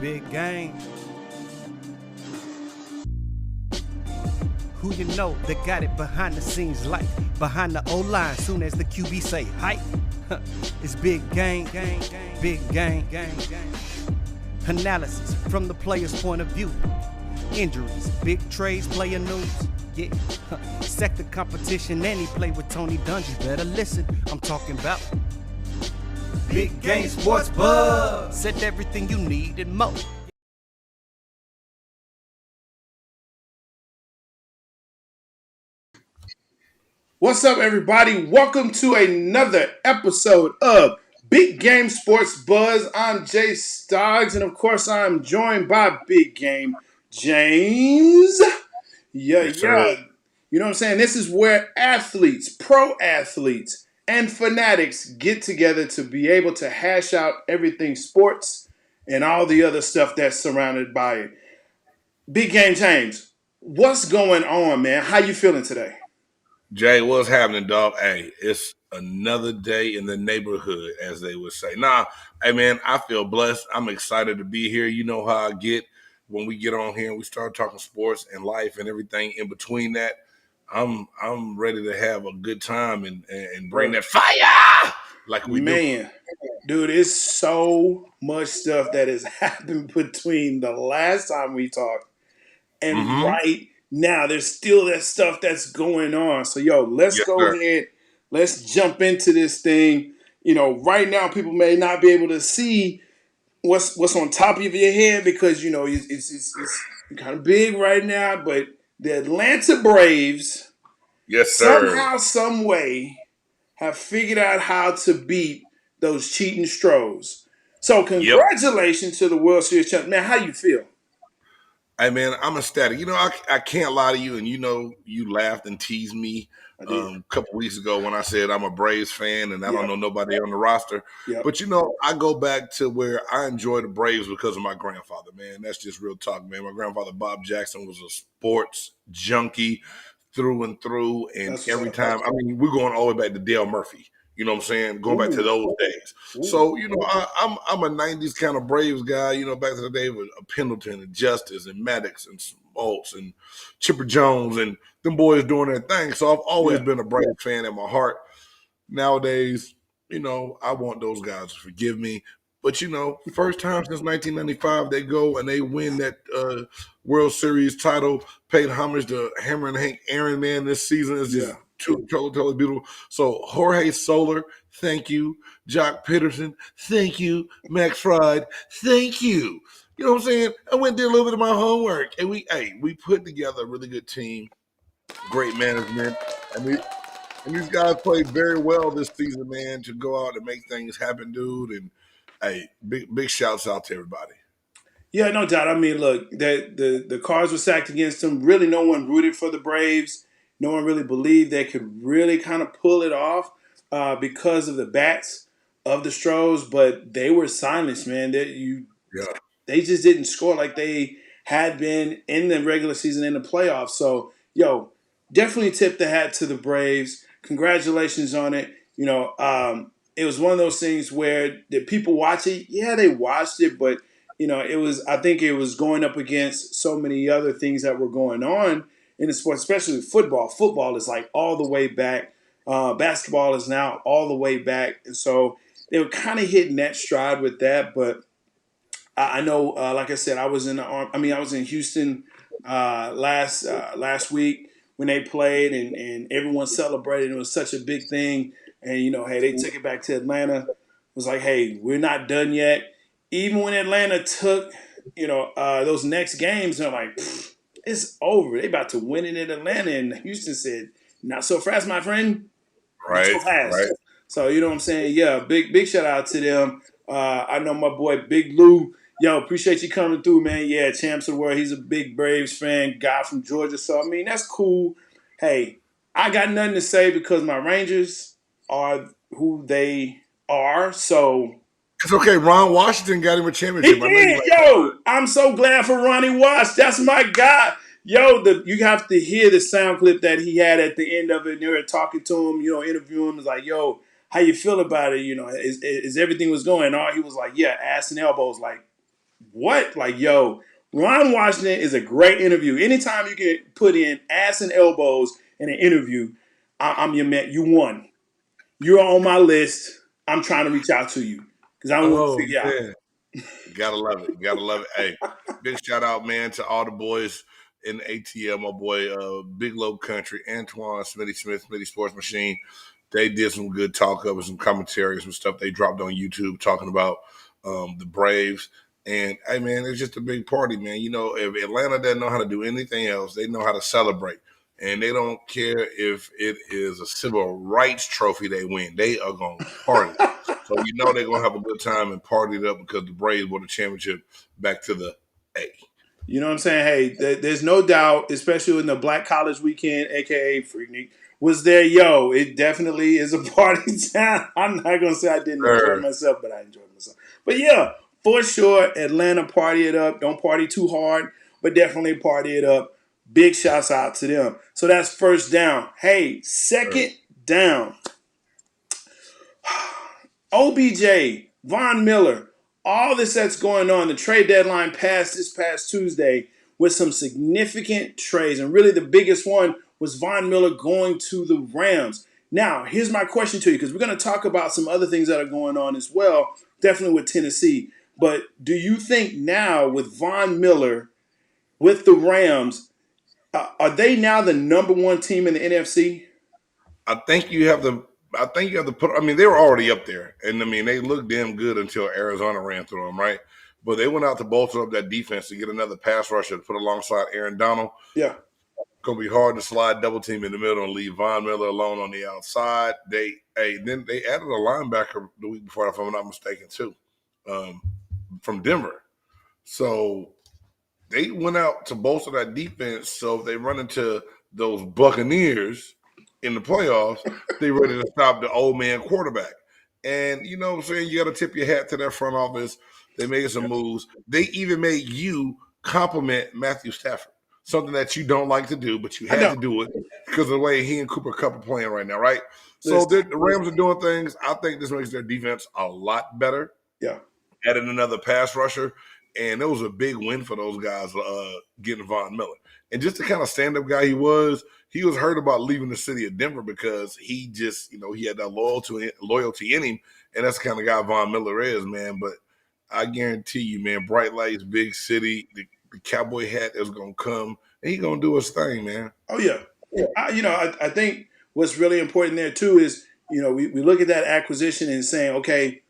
Big game. Who you know that got it behind the scenes like behind the O-line soon as the QB say hype? It's big game, big game. Analysis from the player's point of view. Injuries, big trades, player news. Yeah, sector competition, and he play with Tony Dungy. Better listen, I'm talking about Big Game Sports Buzz. Said everything you need and more. What's up, everybody? Welcome to another episode of Big Game Sports Buzz. I'm Jay Stogs, and of course, I'm joined by Big Game James. Yeah. You know what I'm saying? This is where athletes, pro athletes, and fanatics get together to be able to hash out everything sports and all the other stuff that's surrounded by it. Big Game James, what's going on, man? How you feeling today? Jay, what's happening, dog? Hey, it's another day in the neighborhood, as they would say. Hey, man, I feel blessed. I'm excited to be here. You know how I get when we get on here and we start talking sports and life and everything in between that. I'm ready to have a good time and bring that fire like we do. Man, dude, it's so much stuff that has happened between the last time we talked and right now. There's still that stuff that's going on. So, let's Yes, go sir. ahead. Let's jump into this thing. Right now, people may not be able to see what's on top of your head because, it's kind of big right now. But the Atlanta Braves, Yes, sir. somehow, some way, have figured out how to beat those cheating Stros. So Yep. congratulations to the World Series champ. Man, how you feel? Hey, man, I'm ecstatic. I can't lie to you, and you laughed and teased me I did. a couple weeks ago when I said I'm a Braves fan and I don't know nobody on the roster. Yep. But I go back to where I enjoy the Braves because of my grandfather, man. That's just real talk, man. My grandfather, Bob Jackson, was a sports junkie through and through. And That's what's every up. time, I mean, we're going all the way back to Dale Murphy. You know what I'm saying? Going back to Ooh. those days. Ooh. So, I'm a 90s kind of Braves guy, back to the day with Pendleton and Justice and Maddox and Smoltz and Chipper Jones and them boys doing their thing. So I've always been a Braves fan in my heart. Nowadays, I want those guys to forgive me. But, first time since 1995, they go and they win that World Series title, paid homage to Hammer and Hank Aaron, man, this season is just totally beautiful. So Jorge Soler, thank you. Jock Peterson, thank you. Max Fried, thank you. You know what I'm saying? I went and did a little bit of my homework, and we put together a really good team, great management, and these guys played very well this season, man, to go out and make things happen, dude. And hey, big shouts out to everybody. Yeah, no doubt. I mean, look, the cards were stacked against them. Really, no one rooted for the Braves. No one really believed they could really kind of pull it off because of the bats of the Stros. But they were silenced, man. They just didn't score like they had been in the regular season in the playoffs. So, definitely tip the hat to the Braves. Congratulations on it. It was one of those things where did people watch it? Yeah, they watched it, but I think it was going up against so many other things that were going on in the sport, especially football. Football is like all the way back. Basketball is now all the way back. And so they were kind of hitting that stride with that. But I know, like I said, I was in Houston last week when they played, and everyone celebrated. It was such a big thing, and hey, they took it back to Atlanta. It was like, hey, we're not done yet. Even when Atlanta took, those next games, they're like, it's over. They about to win it in Atlanta, and Houston said, not so fast, my friend. Not so fast. Right. So you know what I'm saying? Yeah, big shout out to them. I know my boy Big Lou. Yo, appreciate you coming through, man. Yeah, champs of the world. He's a big Braves fan, guy from Georgia. So I mean, that's cool. Hey, I got nothing to say because my Rangers are who they are. So It's okay. Ron Washington got him a he championship. did. Yo, I'm so glad for Ronnie Watts. That's my guy. Yo, you have to hear the sound clip that he had at the end of it. And they were talking to him, interviewing him. It's like, yo, how you feel about it? Is everything was going on? He was like, yeah, ass and elbows, like what? Like, yo, Ron Washington is a great interview. Anytime you can put in ass and elbows in an interview, I'm your man. You won. You're on my list. I'm trying to reach out to you because I want to Oh figure out. man. Gotta love it. Gotta love it. Hey, big shout out, man, to all the boys in the ATL, my boy, Big Low Country, Antoine, Smitty Smith, Smitty Sports Machine. They did some good talk of some commentary, some stuff they dropped on YouTube talking about the Braves. And hey, man, it's just a big party, man. You know, if Atlanta doesn't know how to do anything else, they know how to celebrate. And they don't care if it is a civil rights trophy they win. They are going to party. So you know they're gonna have a good time and party it up because the Braves won the championship back to the A. You know what I'm saying? Hey, there's no doubt, especially in the Black College Weekend, aka Freaknik, was there. Yo, it definitely is a party town. I'm not gonna say I didn't enjoy myself, but I enjoyed myself. But yeah, for sure, Atlanta, party it up. Don't party too hard, but definitely party it up. Big shouts out to them. So that's first down. Hey, second down. OBJ, Von Miller, all this that's going on. The trade deadline passed this past Tuesday with some significant trades. And really the biggest one was Von Miller going to the Rams. Now, here's my question to you, because we're going to talk about some other things that are going on as well, definitely with Tennessee. But do you think now with Von Miller, with the Rams, are they now the number one team in the NFC? I think you have to. I think you have to put. I mean, they were already up there, and I mean, they looked damn good until Arizona ran through them, right? But they went out to bolster up that defense to get another pass rusher to put alongside Aaron Donald. Yeah. Gonna be hard to slide double team in the middle and leave Von Miller alone on the outside. Then they added a linebacker the week before, if I'm not mistaken, too, from Denver. So they went out to bolster that defense. So if they run into those Buccaneers in the playoffs, they ready to stop the old man quarterback. And you know what I'm saying? You got to tip your hat to that front office. They made some moves. They even made you compliment Matthew Stafford, something that you don't like to do, but you had to do it because of the way he and Cooper Kupp are playing right now, right? So the Rams are doing things. I think this makes their defense a lot better. Yeah. Added another pass rusher. And it was a big win for those guys getting Von Miller. And just the kind of stand-up guy he was heard about leaving the city of Denver because he just, he had that loyalty in him. And that's the kind of guy Von Miller is, man. But I guarantee you, man, bright lights, big city, the cowboy hat is going to come, and he's going to do his thing, man. Oh, yeah. I think what's really important there, too, is, we look at that acquisition and saying, okay,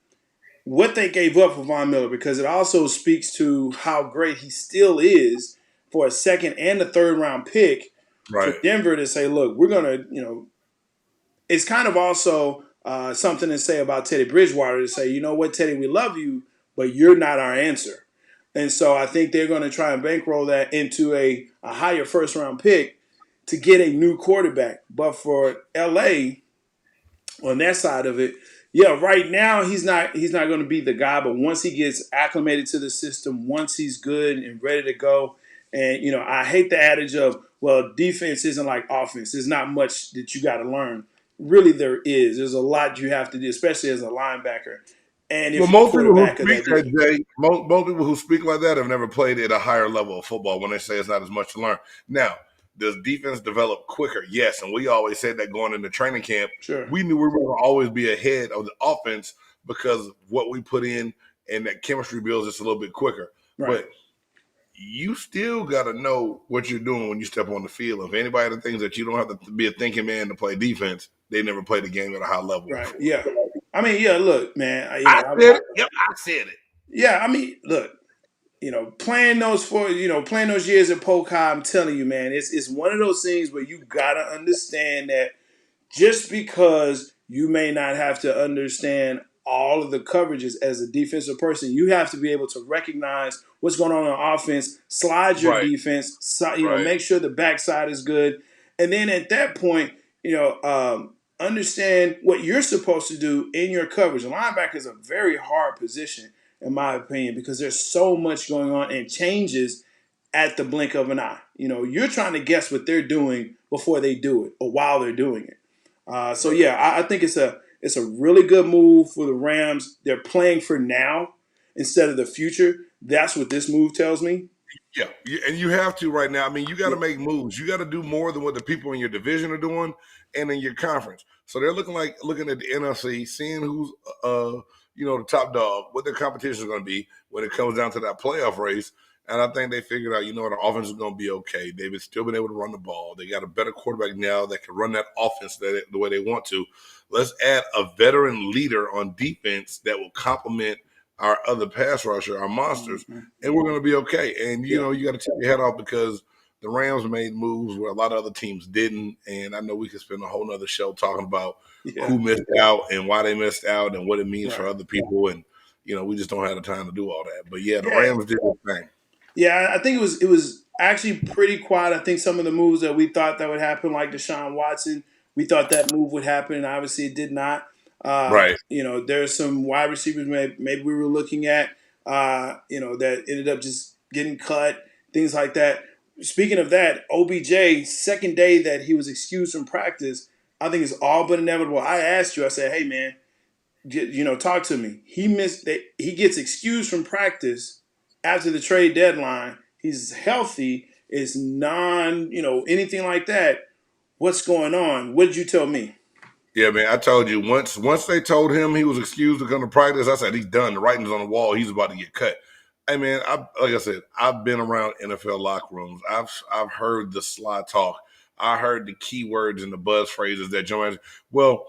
what they gave up for Von Miller, because it also speaks to how great he still is for a second and a third round pick for Denver to say, look, we're going to, it's kind of also something to say about Teddy Bridgewater to say, you know what, Teddy, we love you, but you're not our answer. And so I think they're going to try and bankroll that into a higher first round pick to get a new quarterback. But for LA, on that side of it, yeah, right now he's not going to be the guy, but once he gets acclimated to the system, once he's good and ready to go, and I hate the adage of, well, defense isn't like offense. There's not much that you got to learn. Really, there is. There's a lot you have to do, especially as a linebacker. And if most people who speak like that have never played at a higher level of football when they say it's not as much to learn. Now, does defense develop quicker? Yes, and we always said that going into training camp. Sure. We knew we were going to always be ahead of the offense because of what we put in, and that chemistry builds just a little bit quicker. Right. But you still got to know what you're doing when you step on the field. If anybody thinks that you don't have to be a thinking man to play defense, they never played the game at a high level. Right. Before. Yeah. I mean, yeah, look, man. I said it. Yep, I said it. Yeah, I mean, look, playing those years at Polk, I'm telling you, man, it's one of those things where you gotta understand that just because you may not have to understand all of the coverages as a defensive person, you have to be able to recognize what's going on offense, slide your defense, make sure the backside is good, and then at that point, understand what you're supposed to do in your coverage. A linebacker is a very hard position, in my opinion, because there's so much going on and changes at the blink of an eye. You're trying to guess what they're doing before they do it or while they're doing it. I think it's a really good move for the Rams. They're playing for now. instead of the future. That's what this move tells me. Yeah, and you have to right now. I mean, you got to Yeah. make moves. You got to do more than what the people in your division are doing and in your conference. So they're looking at the NFC, seeing who's the top dog, what their competition is going to be when it comes down to that playoff race. And I think they figured out, the offense is going to be okay. They've still been able to run the ball. They got a better quarterback now that can run that offense the way they want to. Let's add a veteran leader on defense that will complement our other pass rusher, our monsters, and we're going to be okay. And, you got to take your head off because the Rams made moves where a lot of other teams didn't. And I know we could spend a whole nother show talking about who missed out and why they missed out and what it means for other people. And, we just don't have the time to do all that. But, the Rams did their thing. Yeah, I think it was actually pretty quiet. I think some of the moves that we thought that would happen, like Deshaun Watson, we thought that move would happen, and obviously it did not. Right. There's some wide receivers maybe we were looking at, that ended up just getting cut, things like that. Speaking of that, OBJ, second day that he was excused from practice, I think it's all but inevitable. I asked you, I said, hey, man, talk to me. He gets excused from practice after the trade deadline. He's healthy, is anything like that. What's going on? What did you tell me? Yeah, man, I told you once they told him he was excused to come to practice, I said he's done. The writing's on the wall. He's about to get cut. Hey, man, like I said, I've been around NFL locker rooms. I've heard the sly talk. I heard the keywords and the buzz phrases that Joe. Well,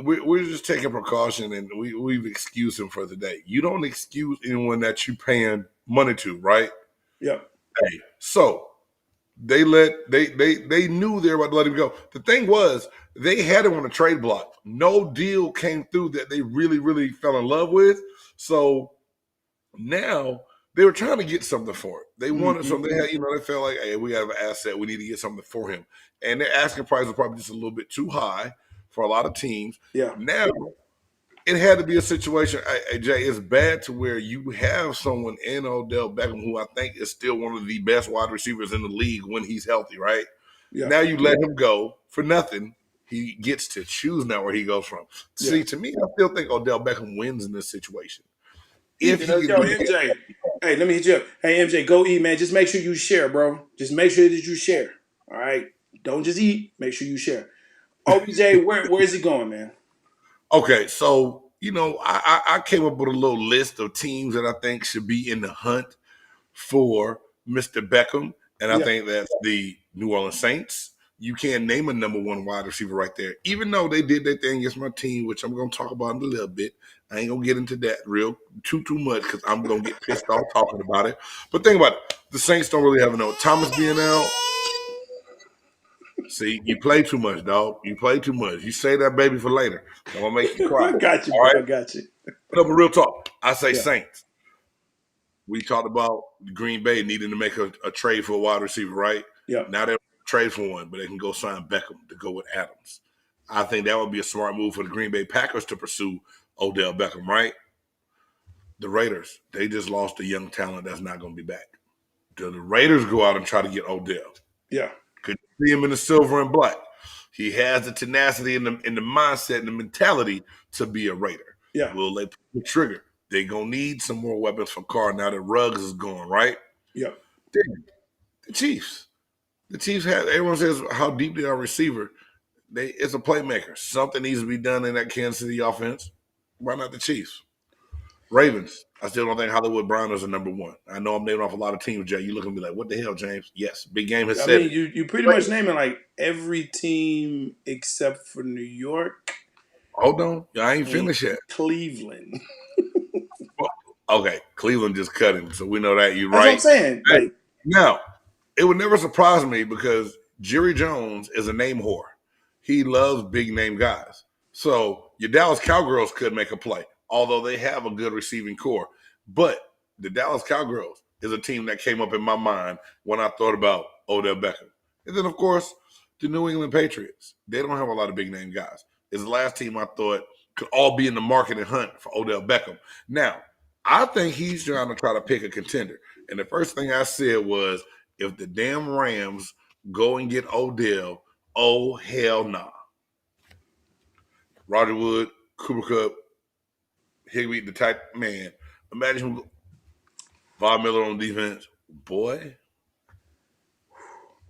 we're just taking precaution, and we've excused him for the day. You don't excuse anyone that you're paying money to, right? Yep. Hey, so they knew they were about to let him go. The thing was, they had him on a trade block. No deal came through that they really, really fell in love with. So now they were trying to get something for it. They wanted something. They had, they felt like, hey, we have an asset. We need to get something for him. And their asking price was probably just a little bit too high for a lot of teams. Yeah. Now it had to be a situation, hey, Jay, it's bad to where you have someone in Odell Beckham who I think is still one of the best wide receivers in the league when he's healthy, right? Yeah. Now you let him go for nothing. He gets to choose now where he goes from. Yeah. See, to me, I still think Odell Beckham wins in this situation. If he MJ, hey, let me hit you up. Hey, MJ, go eat, man. Just make sure you share, bro. Just make sure that you share. All right? Don't just eat. Make sure you share. OBJ, where is he going, man? Okay, so, I came up with a little list of teams that I think should be in the hunt for Mr. Beckham, and I think that's the New Orleans Saints. You can't name a number one wide receiver right there, even though they did their thing against my team, which I'm going to talk about in a little bit. I ain't going to get into that too much because I'm going to get pissed off talking about it. But think about it. The Saints don't really have no Thomas being out. See, you play too much, dog. You play too much. You say that baby for later. I'm going to make you cry. I got you, bro. Right? I got you. But real talk. I say Saints. We talked about Green Bay needing to make a trade for a wide receiver, right? Yeah. Now they're trade for one, but they can go sign Beckham to go with Adams. I think that would be a smart move for the Green Bay Packers to pursue Odell Beckham, right? The Raiders, they just lost a young talent that's not going to be back. Do the Raiders go out and try to get Odell? Yeah. Could you see him in the silver and black? He has the tenacity and the mindset and the mentality to be a Raider. Yeah. Will they pull the trigger? They're going to need some more weapons for Carr now that Ruggs is gone, right? Yeah. The Chiefs. The Chiefs have, everyone says how deep they are receiver. It's a playmaker. Something needs to be done in that Kansas City offense. Why not the Chiefs? Ravens. I still don't think Hollywood Brown is a number one. I know I'm naming off a lot of teams, Jay. You look at me like, what the hell, James? Yes, Big Game has said it. You pretty much naming like every team except for New York. Hold on. I ain't finished yet. Cleveland. Okay, Cleveland just cut him, so we know that you're right. That's what I'm saying. Hey, now, it would never surprise me because Jerry Jones is a name whore. He loves big name guys. So your Dallas Cowgirls could make a play, although they have a good receiving core. But the Dallas Cowgirls is a team that came up in my mind when I thought about Odell Beckham. And then, of course, the New England Patriots. They don't have a lot of big name guys. It's the last team I thought could all be in the market and hunt for Odell Beckham. Now, I think he's trying to try to pick a contender. And the first thing I said was, if the damn Rams go and get Odell, oh, hell nah. Roger Wood, Cooper Kupp, Higbee, the type, man, Imagine Von Miller on defense. Boy.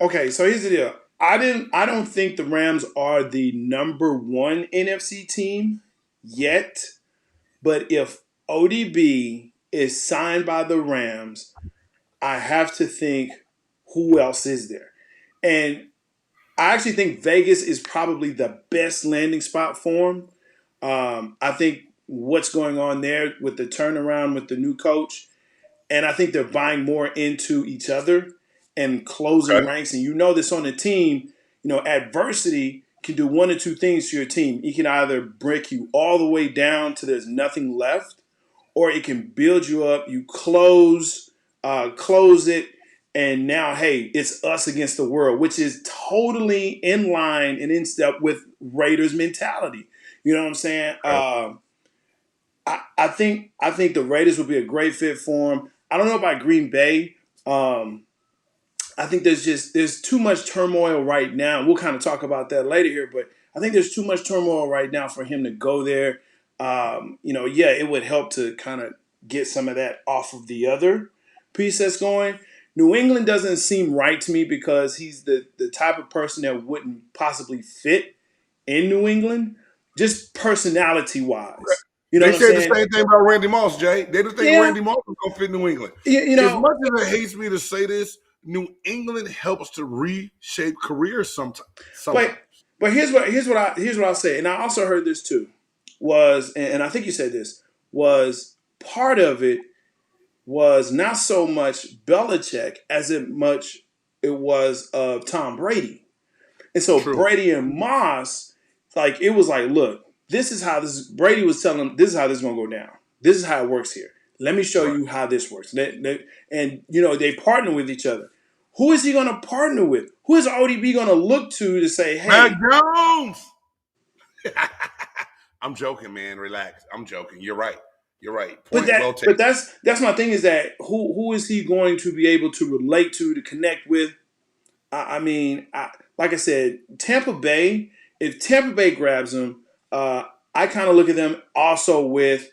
Okay, so here's the deal. I don't think the Rams are the number one NFC team yet, but if ODB is signed by the Rams, I have to think who else is there. And I actually think Vegas is probably the best landing spot for him. I think what's going on there with the turnaround with the new coach, and I think they're buying more into each other and closing Okay. ranks. And you know this on the team, adversity can do one or two things to your team. It can either break you all the way down to there's nothing left, or it can build you up. You close it, and now, hey, it's us against the world, which is totally in line and in step with Raiders mentality. You know what I'm saying? I think the Raiders would be a great fit for him. I don't know about Green Bay. I think there's too much turmoil right now. We'll kind of talk about that later here, but I think there's too much turmoil right now for him to go there. Yeah, it would help to kind of get some of that off of the other piece that's going. New England doesn't seem right to me because he's the type of person that wouldn't possibly fit in New England, just personality wise. You know They what I'm said the saying? same thing about Randy Moss, Jay. They didn't think Yeah. Randy Moss was going to fit New England. As much as it hates me to say this, New England helps to reshape careers sometimes. But here's what I'll say, and I also heard this too, and I think you said this, was part of it was not so much Belichick as it was of Tom Brady. And so True. Brady and Moss, it was like, look, Brady was telling them, this is how this is going to go down. This is how it works here. Let me show you how this works. And they partner with each other. Who is he going to partner with? Who is ODB going to look to say, hey. Mac Jones! I'm joking, man. Relax. I'm joking. You're right. Point well taken. But that's my thing is that who is he going to be able to relate to connect with? Like I said, Tampa Bay, if Tampa Bay grabs him, I kind of look at them also with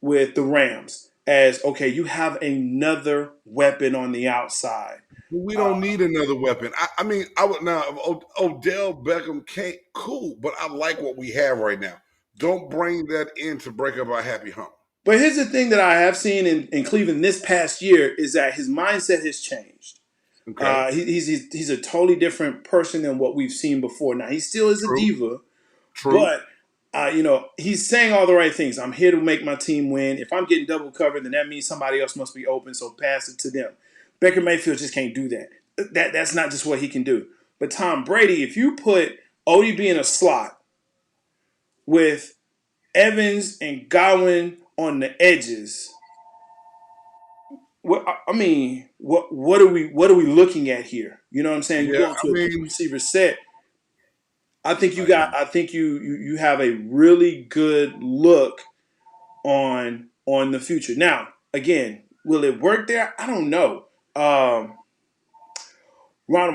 the Rams as, okay, you have another weapon on the outside. We don't need another weapon. I would now Odell Beckham cool, but I like what we have right now. Don't bring that in to break up our happy home. But here's the thing that I have seen in Cleveland this past year is that his mindset has changed. Okay. He's a totally different person than what we've seen before. Now, he still is a diva. True. But, he's saying all the right things. I'm here to make my team win. If I'm getting double covered, then that means somebody else must be open, so pass it to them. Baker Mayfield just can't do that. That's not just what he can do. But Tom Brady, if you put ODB in a slot with Evans and Godwin on the edges, what are we looking at here? You know what I'm saying? You're going to a receiver set. I think you have a really good look on the future. Now, again, will it work there? I don't know. Ronald,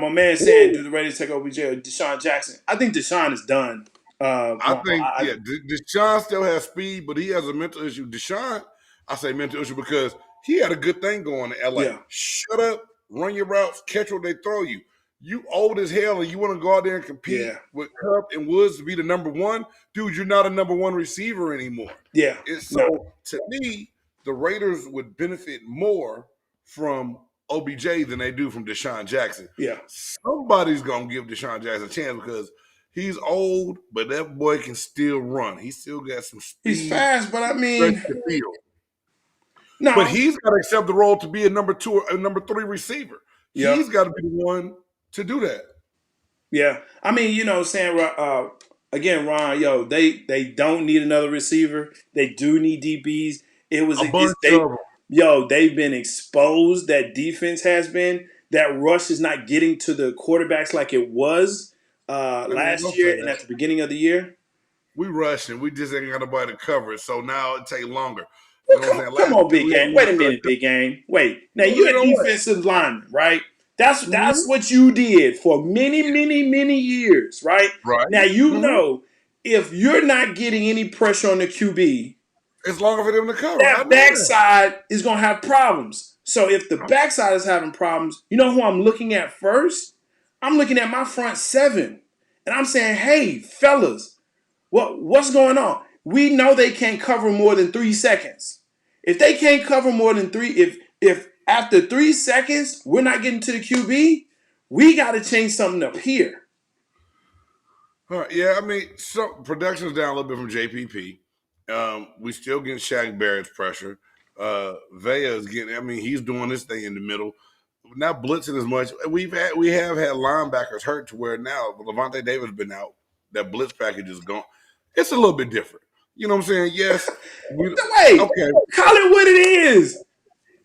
my man, saying, do the Raiders take OBJ or Deshaun Jackson? I think Deshaun is done. Deshaun still has speed, but he has a mental issue. Deshaun, I say mental issue because he had a good thing going in LA. Yeah. Shut up, run your routes, catch what they throw you. You old as hell and you want to go out there and compete with Cup and Woods to be the number one? Dude, you're not a number one receiver anymore. Yeah. To me, the Raiders would benefit more from OBJ than they do from Deshaun Jackson. Yeah. Somebody's going to give Deshaun Jackson a chance because he's old, but that boy can still run. He still got some speed. He's fast, but no. But he's got to accept the role to be a number 2 or a number 3 receiver. Yeah. He's got to be the one to do that. Yeah. Saying, again, Ron, they don't need another receiver. They do need DBs. They've been exposed. That defense has been. That rush is not getting to the quarterbacks like it was last year and at the beginning of the year. We rushing. We just ain't got nobody to cover it. So now it take longer. Well, come on, Big Game. Wait a minute, Big Game. Wait. Now, you're a defensive lineman, right? That's what you did for many, many, many years, right? Right. Now, know if you're not getting any pressure on the QB, It's longer for them to cover. That backside is going to have problems. So if the backside is having problems, you know who I'm looking at first? I'm looking at my front seven. And I'm saying, hey, fellas, what's going on? We know they can't cover more than 3 seconds. If they can't cover more than 3, if after 3 seconds we're not getting to the QB, we got to change something up here. Yeah, I mean, so production's down a little bit from JPP. We still getting Shaq Barrett's pressure. Vea is getting. I mean, he's doing this thing in the middle. Not blitzing as much. We have had linebackers hurt to where now Levante Davis been out. That blitz package is gone. It's a little bit different. You know what I'm saying? Yes. Wait. Okay. Call it what it is.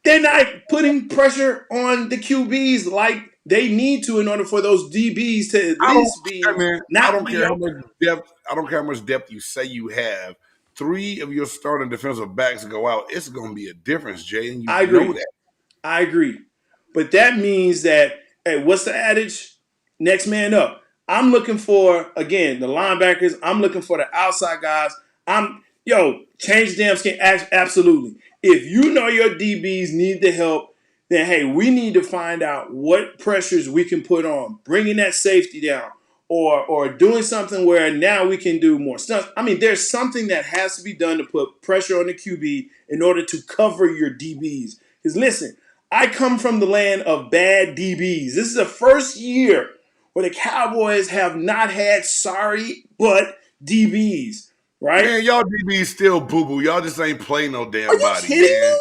They're not putting pressure on the QBs like they need to in order for those DBs to at least be. I don't care how much depth. I don't care how much depth you say you have. 3 of your starting defensive backs go out. It's going to be a difference, Jay. And I agree. Know that. I agree. But that means that, hey, what's the adage? Next man up. I'm looking for, again, the linebackers. I'm looking for the outside guys. Change the damn scheme. Absolutely. If you know your DBs need the help, then, hey, we need to find out what pressures we can put on, bringing that safety down or doing something where now we can do more stuff. I mean, there's something that has to be done to put pressure on the QB in order to cover your DBs. Because, listen, I come from the land of bad DBs. This is the first year where the Cowboys have not had sorry but DBs, right? Man, y'all DBs still boo-boo. Y'all just ain't playing no damn body. Are you kidding me?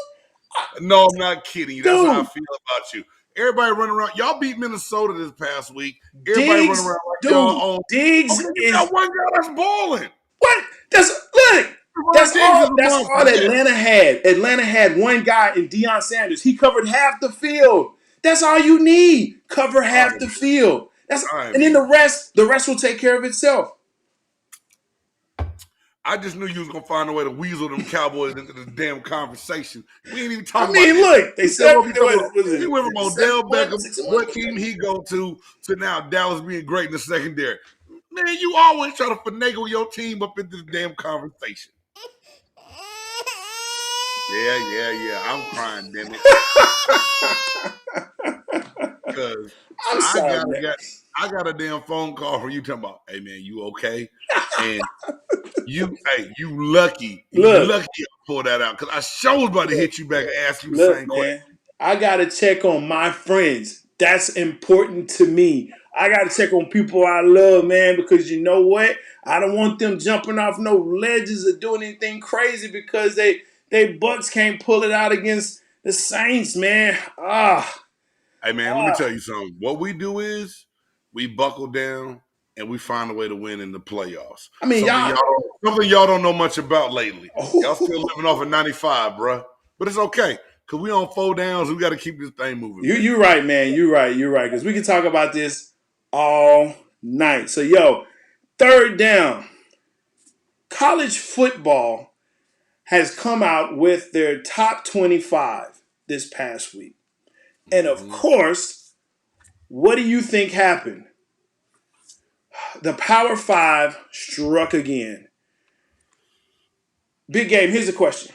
No, I'm not kidding you. That's how I feel about you. Everybody running around. Y'all beat Minnesota this past week. Everybody running around like y'all own. Diggs is got one guy that's balling. What? That's all Atlanta had. Atlanta had one guy in Deion Sanders. He covered half the field. That's all you need. Cover half the field. And then the rest will take care of itself. I just knew you was gonna find a way to weasel them Cowboys into the damn conversation. We ain't even talking. Look, they said we went from Odell Beckham, what team he go to now Dallas being great in the secondary. Man, you always try to finagle your team up into the damn conversation. Yeah. I'm crying, damn it. Because I got a damn phone call from you talking about, hey man, you okay? And you lucky. You lucky I pulled that out. Because I sure was about to hit you back and ask you the same question. I gotta check on my friends. That's important to me. I gotta check on people I love, man, because you know what? I don't want them jumping off no ledges or doing anything crazy because they Bucks can't pull it out against the Saints, man. Hey man, let me tell you something. What we do is we buckle down and we find a way to win in the playoffs. I mean, something y'all don't know much about lately. Y'all still living off of 95, bro. But it's okay. Because we on 4 downs. We got to keep this thing moving. You're right, man. You're right. Because we can talk about this all night. So, 3rd down. College football has come out with their top 25 this past week. And, of course, what do you think happened? The Power 5 struck again. Big game, here's the question.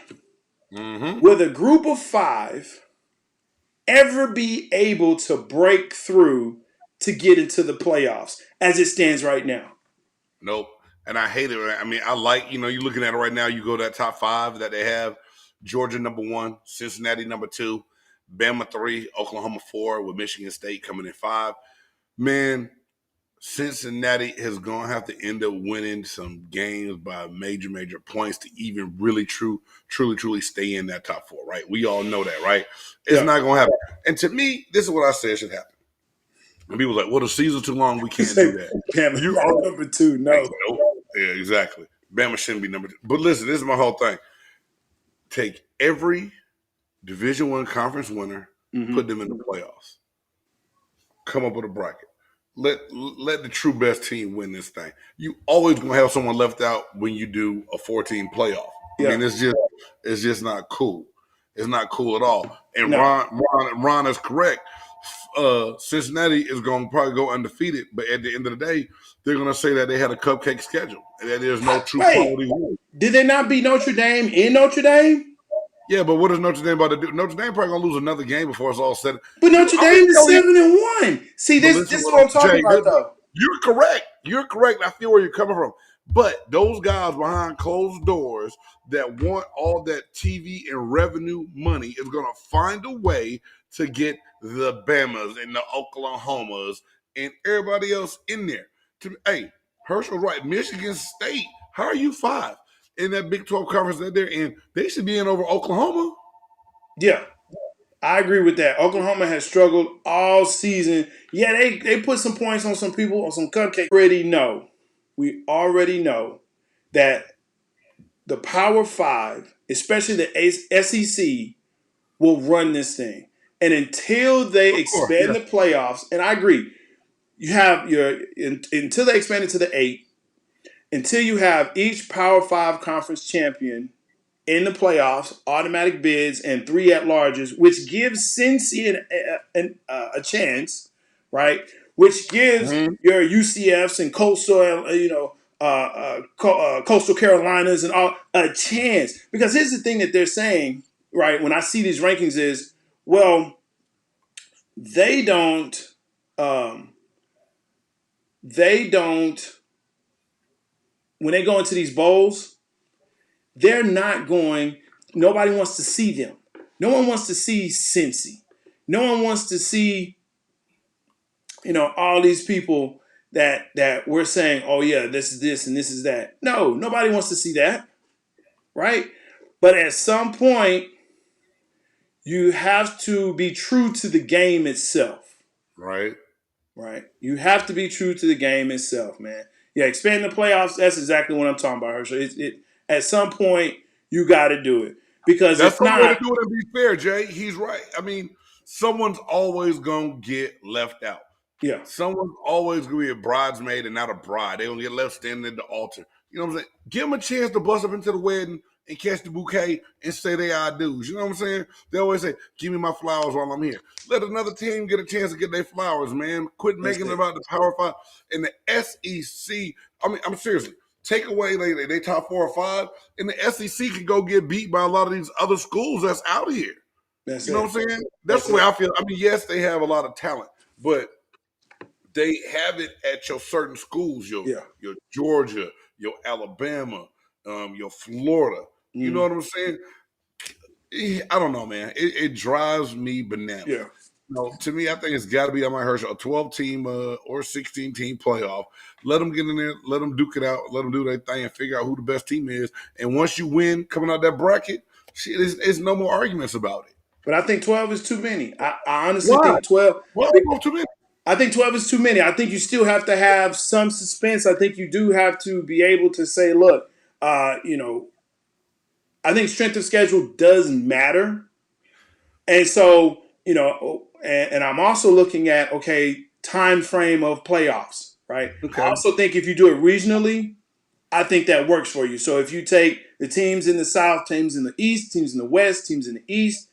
Will the group of 5 ever be able to break through to get into the playoffs as it stands right now? Nope. And I hate it. I mean, I like, you're looking at it right now. You go to that top 5 that they have. Georgia, number 1. Cincinnati, number 2. Bama, 3. Oklahoma, 4. With Michigan State coming in 5. Man, Cincinnati is going to have to end up winning some games by major points to even really truly stay in that top 4, right? We all know that, right? It's not going to happen. And to me, this is what I say should happen. And people are like, well, the season's too long. We can't do that. Bama, you are number 2. No. Yeah, exactly. Bama shouldn't be number 2. But listen, this is my whole thing. Take every Division I conference winner, put them in the playoffs. Come up with a bracket. Let the true best team win this thing. You always gonna have someone left out when you do a 14 playoff. I mean, it's just not cool. It's not cool at all. And Ron is correct. Cincinnati is going to probably go undefeated, but at the end of the day, they're going to say that they had a cupcake schedule and that there's no true Wait, quality win. did they not beat Notre Dame in Notre Dame? Yeah, but what is Notre Dame about to do? Notre Dame probably going to lose another game before it's all said. But Notre I'm going Dame to is tell you, 7-1. See, but this listen, is what I'm talking Jay, about, though. you're correct. You're correct. I feel where you're coming from. But those guys behind closed doors that want all that TV and revenue money is going to find a way to get the Bamas and the Oklahomas and everybody else in there. Hey, Herschel's right. Michigan State, how are you 5 in that Big 12 conference that they're in? They should be in over Oklahoma. Yeah, I agree with that. Oklahoma has struggled all season. Yeah, they put some points on some people, on some cupcakes. We already know that the Power Five, especially the SEC, will run this thing. And until they Of course, expand yeah. the playoffs, and I agree, you have until they expand it to the 8, until you have each Power Five conference champion in the playoffs, automatic bids, and 3 at-larges, which gives Cincy a chance, right? Which gives your UCFs and Coastal Carolinas and all a chance. Because here's the thing that they're saying, right? When I see these rankings, is well, they don't, um, they don't. When they go into these bowls, they're not going. Nobody wants to see them. No one wants to see Cincy. No one wants to see, all these people that we're saying, oh yeah, this is this and this is that. No, nobody wants to see that, right? But at some point, you have to be true to the game itself, Right. right? You have to be true to the game itself, man. Yeah, expand the playoffs. That's exactly what I'm talking about, Herschel. At some point, you got to do it because That's if the way to not, do it and be fair, Jay. He's right. I mean, someone's always going to get left out. yeah, Someone's always going to be a bridesmaid and not a bride. They're going to get left standing at the altar. You know what I'm saying? Give them a chance to bust up into the wedding and catch the bouquet and say they are dudes. You know what I'm saying? They always say, give me my flowers while I'm here. Let another team get a chance to get their flowers, man. Quit that's making it it. about the Power Five. And the SEC, I mean, I'm seriously, take away they top 4 or 5, and the SEC can go get beat by a lot of these other schools that's out here. That's You know it. what I'm saying? That's That's the way it. I feel. I mean, yes, they have a lot of talent, but they have it at your certain schools, Yeah. your Georgia, your Alabama, your Florida. You know Mm, what I'm saying? I don't know, man. It drives me bananas. yeah. No, to me, I think it's got to be, I might Herschel, a 12 team or 16 team playoff. Let them get in there, let them duke it out, let them do their thing, and figure out who the best team is. And once you win coming out that bracket, shit, it's no more arguments about it. But I think 12 is too many. I honestly Why? think 12. Well, too many. I think 12 is too many. I think you still have to have some suspense. I think you do have to be able to say, look, I think strength of schedule does matter. And so, and I'm also looking at, okay, time frame of playoffs, right? I Okay. also think if you do it regionally, I think that works for you. So if you take the teams in the South, teams in the East, teams in the West, teams in the East,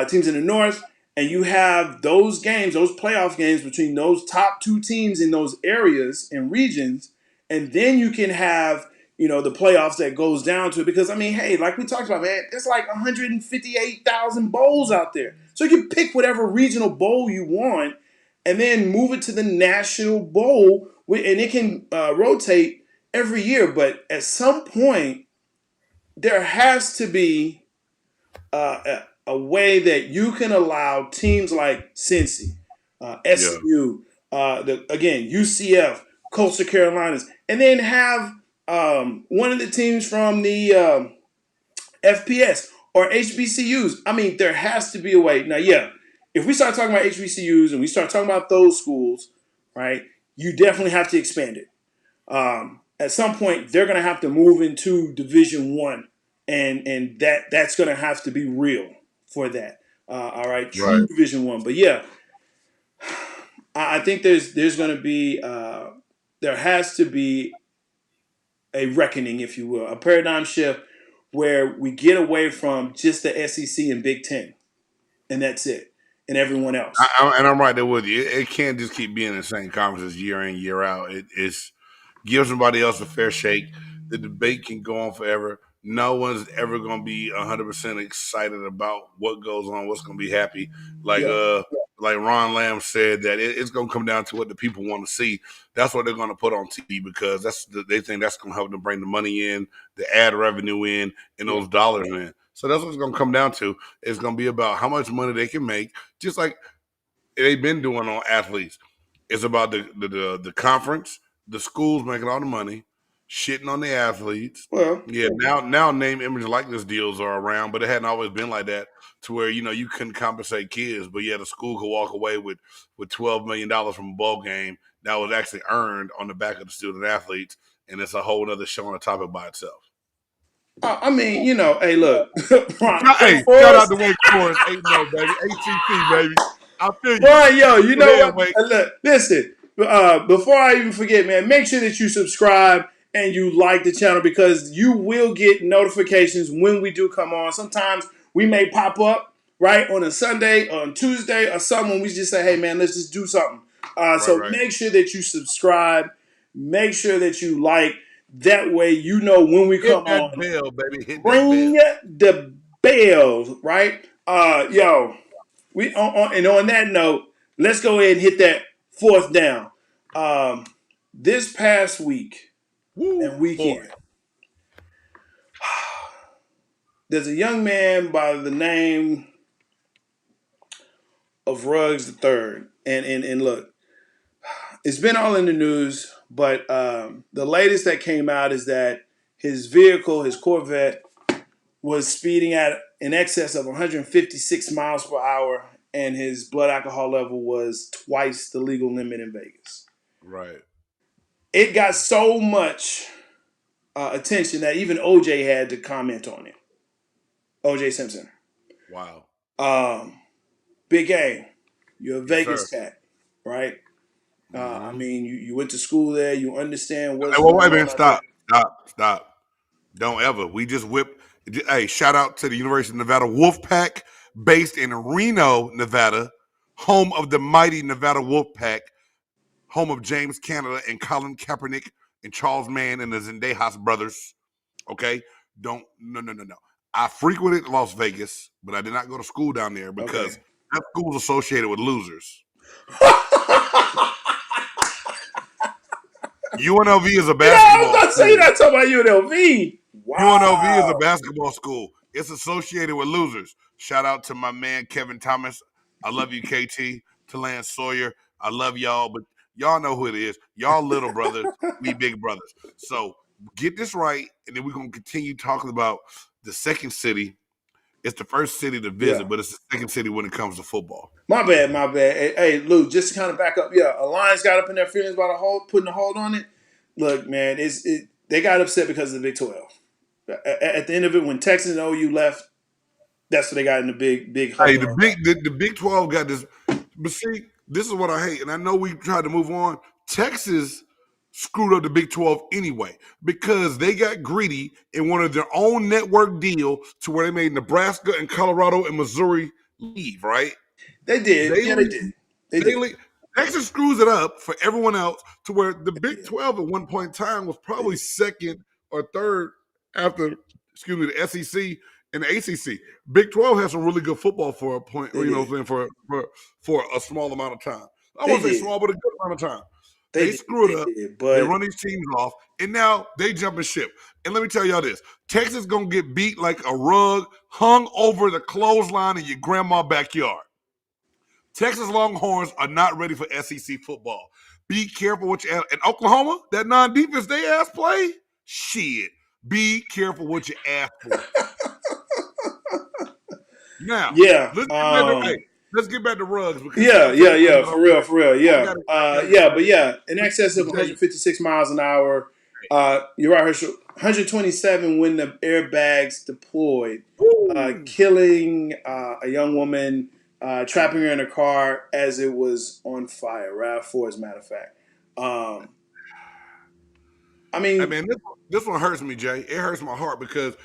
teams in the North, and you have those games, those playoff games between those top 2 teams in those areas and regions, and then you can have the playoffs that goes down to it. Because I mean, hey, like we talked about, man, there's like 158,000 bowls out there, so you can pick whatever regional bowl you want, and then move it to the national bowl, and it can rotate every year. But at some point, there has to be a way that you can allow teams like Cincy, Yeah. SMU, again UCF, Coastal Carolinas, and then have one of the teams from the FPS or HBCUs. I mean, there has to be a way. Now, yeah, if we start talking about HBCUs and we start talking about those schools, right, you definitely have to expand it. At some point, they're going to have to move into Division One, and that's going to have to be real for that. All right, Right. true Division One. But yeah, I think there's going to be there has to be a reckoning, if you will, a paradigm shift where we get away from just the SEC and Big Ten, and that's it. and everyone else. I'm right there with you. It can't just keep being the same conferences year in, year out. It's give somebody else a fair shake. The debate can go on forever. No one's ever going to be 100% excited about what goes on, what's going to be happy. Like Yeah, like Ron Lamb said that it's going to come down to what the people want to see. That's what they're going to put on TV because they think that's going to help them bring the money in, the ad revenue in, and yeah, those dollars in. So that's what it's going to come down to. It's going to be about how much money they can make, just like they've been doing on athletes. It's about the conference, the schools making all the money, shitting on the athletes. well, Yeah, now name, image, likeness deals are around, but it hadn't always been like that. To where you couldn't compensate kids, but yeah, the school could walk away with $12 million from a bowl game that was actually earned on the back of the student athletes, and it's a whole other show on the topic by itself. I mean, hey, look, Ron, Wake Hey, shout out Forest. to Wake Forest, 8-0, baby, ACC, baby. I feel you. Brian, yo, you Go know ahead, what? Wake. Look, listen. Before I even forget, man, make sure that you subscribe and you like the channel because you will get notifications when we do come on. Sometimes we may pop up right on a Sunday or on Tuesday or something when we just say, "Hey, man, let's just do something." So Right. make sure that you subscribe. Make sure that you like. That way, you know when we Hit come that on. bell, baby. Hit that bell. Ring the bell, right? Yo. And on that note, let's go ahead and hit that fourth down. This past week Woo, and boy. weekend, there's a young man by the name of Ruggs the Third, and look, it's been all in the news, but the latest that came out is that his vehicle, his Corvette, was speeding at in excess of 156 miles per hour, and his blood alcohol level was twice the legal limit in Vegas. Right. It got so much attention that even OJ had to comment on it. OJ Simpson. Wow. Big game. You're a Yes, sir. Vegas cat, right? I Mm-hmm. mean, you went to school there. You understand what's Hey, well, wait going a minute. on out there. Stop. Don't ever. We just whipped. Hey, shout out to the University of Nevada Wolfpack, based in Reno, Nevada, home of the mighty Nevada Wolfpack, home of James Canada and Colin Kaepernick and Charles Mann and the Zendejas brothers. Okay? No. I frequented Las Vegas, but I did not go to school down there Okay. because that school's associated with losers. UNLV is a I was basketball about to say school. you're not talking about UNLV. UNLV is a Wow. basketball school. It's associated with losers. Shout out to my man Kevin Thomas. I love you, KT. To Lance Sawyer. I love y'all, but y'all know who it is. Y'all little brothers, we big brothers. So get this right, and then we're gonna continue talking about the second city. It's the first city to Yeah. visit, but it's the second city when it comes to football. My bad. Hey, Lou, just to kind of back up, yeah, Alliance got up in their feelings about putting a hold on it. Look, man, they got upset because of the Big 12. At the end of it, when Texas and OU left, that's what they got in the big Hey, hubbub about. the Big 12 got this, but see, this is what I hate, and I know we tried to move on. Texas screwed up the Big 12 anyway because they got greedy and wanted their own network deal to where they made Nebraska and Colorado and Missouri leave, right? They did. They Yeah, they leave, did. They they did. leave. Texas screws it up for everyone else to where the They Big did. 12 at one point in time was They probably did. second or third after, the SEC and the ACC. Big 12 has some really good football for a point, They what did. I'm saying, for a small amount of time. I They won't say did. small, but a good amount of time. They They did. screw They it up. did. They But run these teams off, and now they jumping ship. And let me tell y'all this: Texas gonna get beat like a rug hung over the clothesline in your grandma's backyard. Texas Longhorns are not ready for SEC football. Be careful what you ask. In Oklahoma, that non-defense they ass play, shit. Be careful what you ask for. Now, yeah, let's get back to Ruggs because see, yeah, I'm telling you what for I'm real, saying. for real, I yeah, got it yeah, but right. yeah, in excess of But Jay, 156 miles an hour. You're right, Herschel. 127 when the airbags deployed, woo, killing a young woman, trapping her in a car as it was on fire. RAV4, as a matter of fact. I I mean, mean, this one hurts me, Jay. It hurts my heart because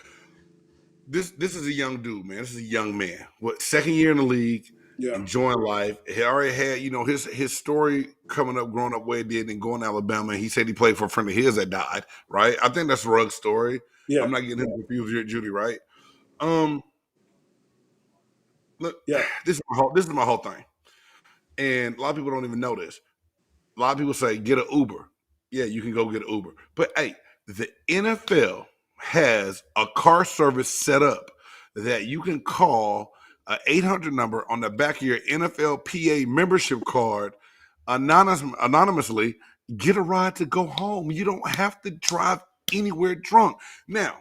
this is a young dude, man. This is a young man. What, second year in the league? Yeah. enjoying life. He already had, his story coming up, growing up where he did, and going to Alabama. He said he played for a friend of his that died. Right? I think that's Rug's story. Yeah. I'm not getting him confused here, Judy. Right? Um, look, Yeah. this is my whole thing, and a lot of people don't even know this. A lot of people say get an Uber. Yeah, you can go get an Uber. But hey, the NFL has a car service set up that you can call an 800 number on the back of your NFLPA membership card anonymously, get a ride to go home. You don't have to drive anywhere drunk. Now,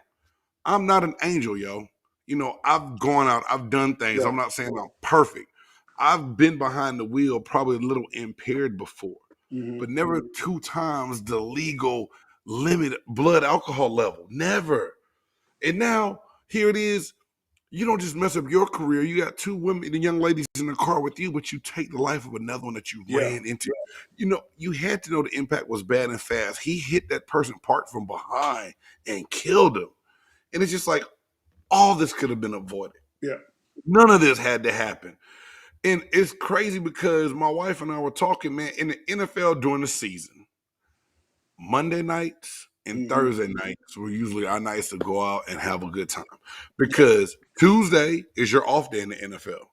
I'm not an angel, yo. I've gone out, I've done things. Yeah. I'm not saying I'm perfect. I've been behind the wheel, probably a little impaired before, Hmm. but never 2 times the legal limit blood alcohol level. Never. And now here it is. You don't just mess up your career. You got 2 women, the young ladies in the car with you, but you take the life of another one that you Yeah. ran into. You had to know the impact was bad and fast. He hit that person parked from behind and killed him. And it's just like all this could have been avoided. Yeah. None of this had to happen. And it's crazy because my wife and I were talking, man, in the NFL during the season, Monday nights and Hmm. Thursday nights were usually our nights to go out and have a good time. Because Tuesday is your off day in the NFL,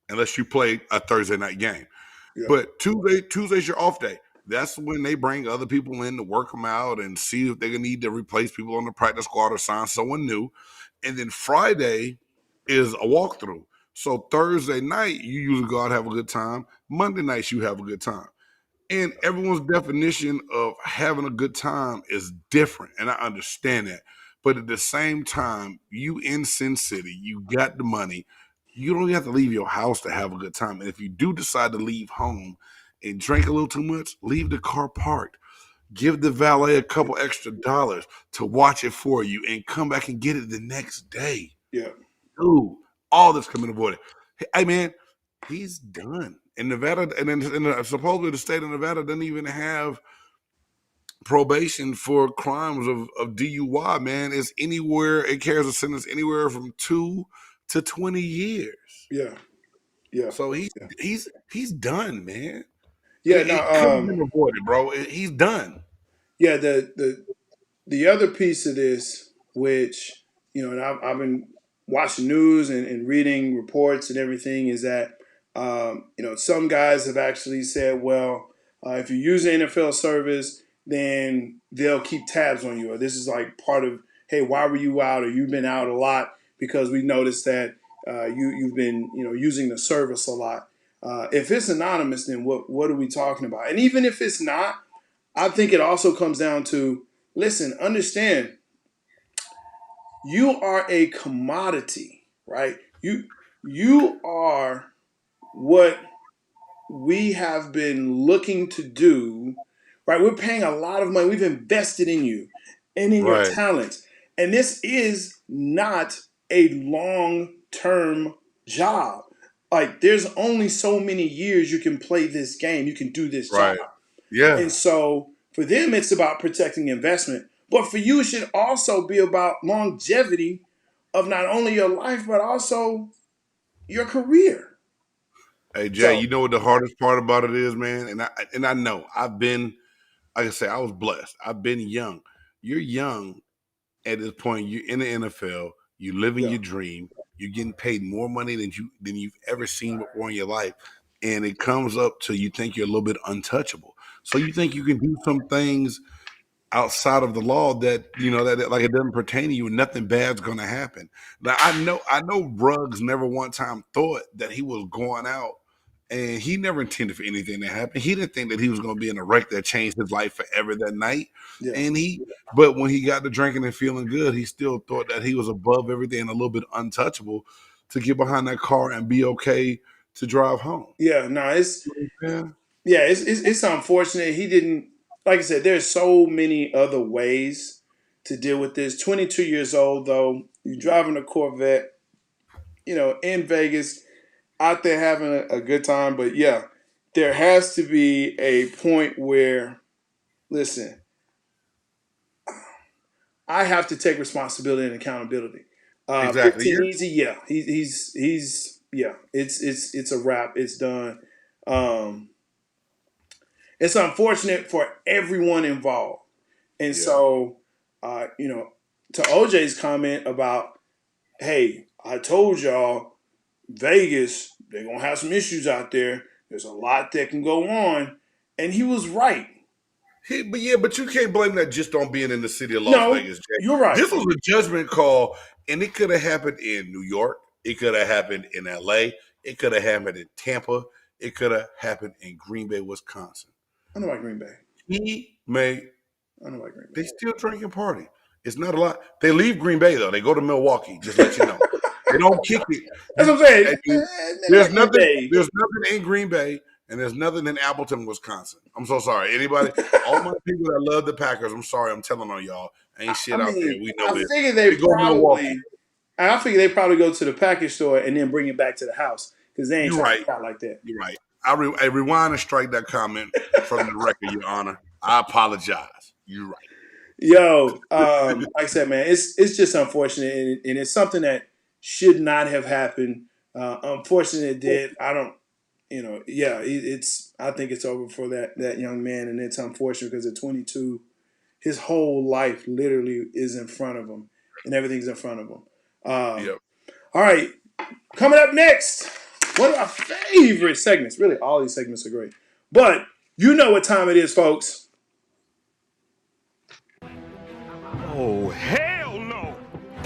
unless you play a Thursday night game. Yeah. But Tuesday's your off day. That's when they bring other people in to work them out and see if they're gonna need to replace people on the practice squad or sign someone new. And then Friday is a walkthrough. So Thursday night you usually go out and have a good time. Monday nights you have a good time. And everyone's definition of having a good time is different, and I understand that. But at the same time, you in Sin City, you got the money. You don't even have to leave your house to have a good time. And if you do decide to leave home and drink a little too much, leave the car parked. Give the valet a couple extra dollars to watch it for you and come back and get it the next day. Yeah. Dude, all this coming avoided. Hey, man, he's done. In Nevada, and then supposedly the state of Nevada doesn't even have probation for crimes of DUI, man. It's anywhere, it carries a sentence anywhere from 2 to 20 years. Yeah. Yeah. So he's Yeah. he's he's done, man. Yeah. It Now, could have been avoided, bro. He's done. yeah. The other piece of this, which and I've been watching news and reading reports and everything, is that some guys have actually said, well, if you use the NFL service, then they'll keep tabs on you, or this is like part of, hey, why were you out, or you've been out a lot because we noticed that you've been using the service a lot. If it's anonymous, then what are we talking about? And even if it's not, I think it also comes down to, listen, understand, you are a commodity, right? You are what we have been looking to do, right? We're paying a lot of money. We've invested in you and in your Right, talents. And this is not a long-term job. Like, there's only so many years you can play this game, you can do this job. right. Yeah. And so for them, it's about protecting investment. But for you, it should also be about longevity of not only your life, but also your career. Hey Jay, So, you know what the hardest part about it is, man? And I know I've been, like I say, I was blessed. I've been young. You're young at this point. You're in the NFL. You're living yeah, your dream. You're getting paid more money than you've ever seen before in your life, and it comes up to you think you're a little bit untouchable. So you think you can do some things outside of the law that like it doesn't pertain to you and nothing bad's going to happen. Now I know Ruggs never one time thought that he was going out, and he never intended for anything to happen. He didn't think that he was going to be in a wreck that changed his life forever that night. yeah. And but when he got to drinking and feeling good, he still thought that he was above everything and a little bit untouchable to get behind that car and be okay to drive home. Yeah, no, Yeah, it's unfortunate. He didn't, like I said, there's so many other ways to deal with this. 22 years old, though, you're driving a Corvette, in Vegas, out there having a good time. But yeah, there has to be a point where, listen, I have to take responsibility and accountability. exactly. 15 easy, yeah, he's it's a wrap. It's done. It's unfortunate for everyone involved. And so, to OJ's comment about, hey, I told y'all Vegas, they're going to have some issues out there. There's a lot that can go on. And he was right. But you can't blame that just on being in the city of Las No, Vegas, Jay. you're right. This was a judgment call, and it could have happened in New York. It could have happened in LA. It could have happened in Tampa. It could have happened in Green Bay, Wisconsin. I know about Green Bay. He may. I know about Green Bay. They still drink and party. It's not a lot. They leave Green Bay, though. They go to Milwaukee, just let you know. They don't kick it. That's what I'm saying. There's nothing in Green Bay, and there's nothing in Appleton, Wisconsin. I'm so sorry. Anybody, all my people that love the Packers, I'm sorry. I'm telling on y'all. Ain't shit out there. We know this. I figure they probably go to the package store and then bring it back to the house because they ain't trying to out like that. You're right. I rewind and strike that comment from the record, Your Honor. I apologize. You're right. Yo, like I said, man, it's just unfortunate, and it's something that should not have happened. Unfortunately, it did. I don't, I think it's over for that young man, and it's unfortunate because at 22, his whole life literally is in front of him, and everything's in front of him. All right, coming up next, one of our favorite segments. Really, all these segments are great, but you know what time it is, folks. Oh, hell no!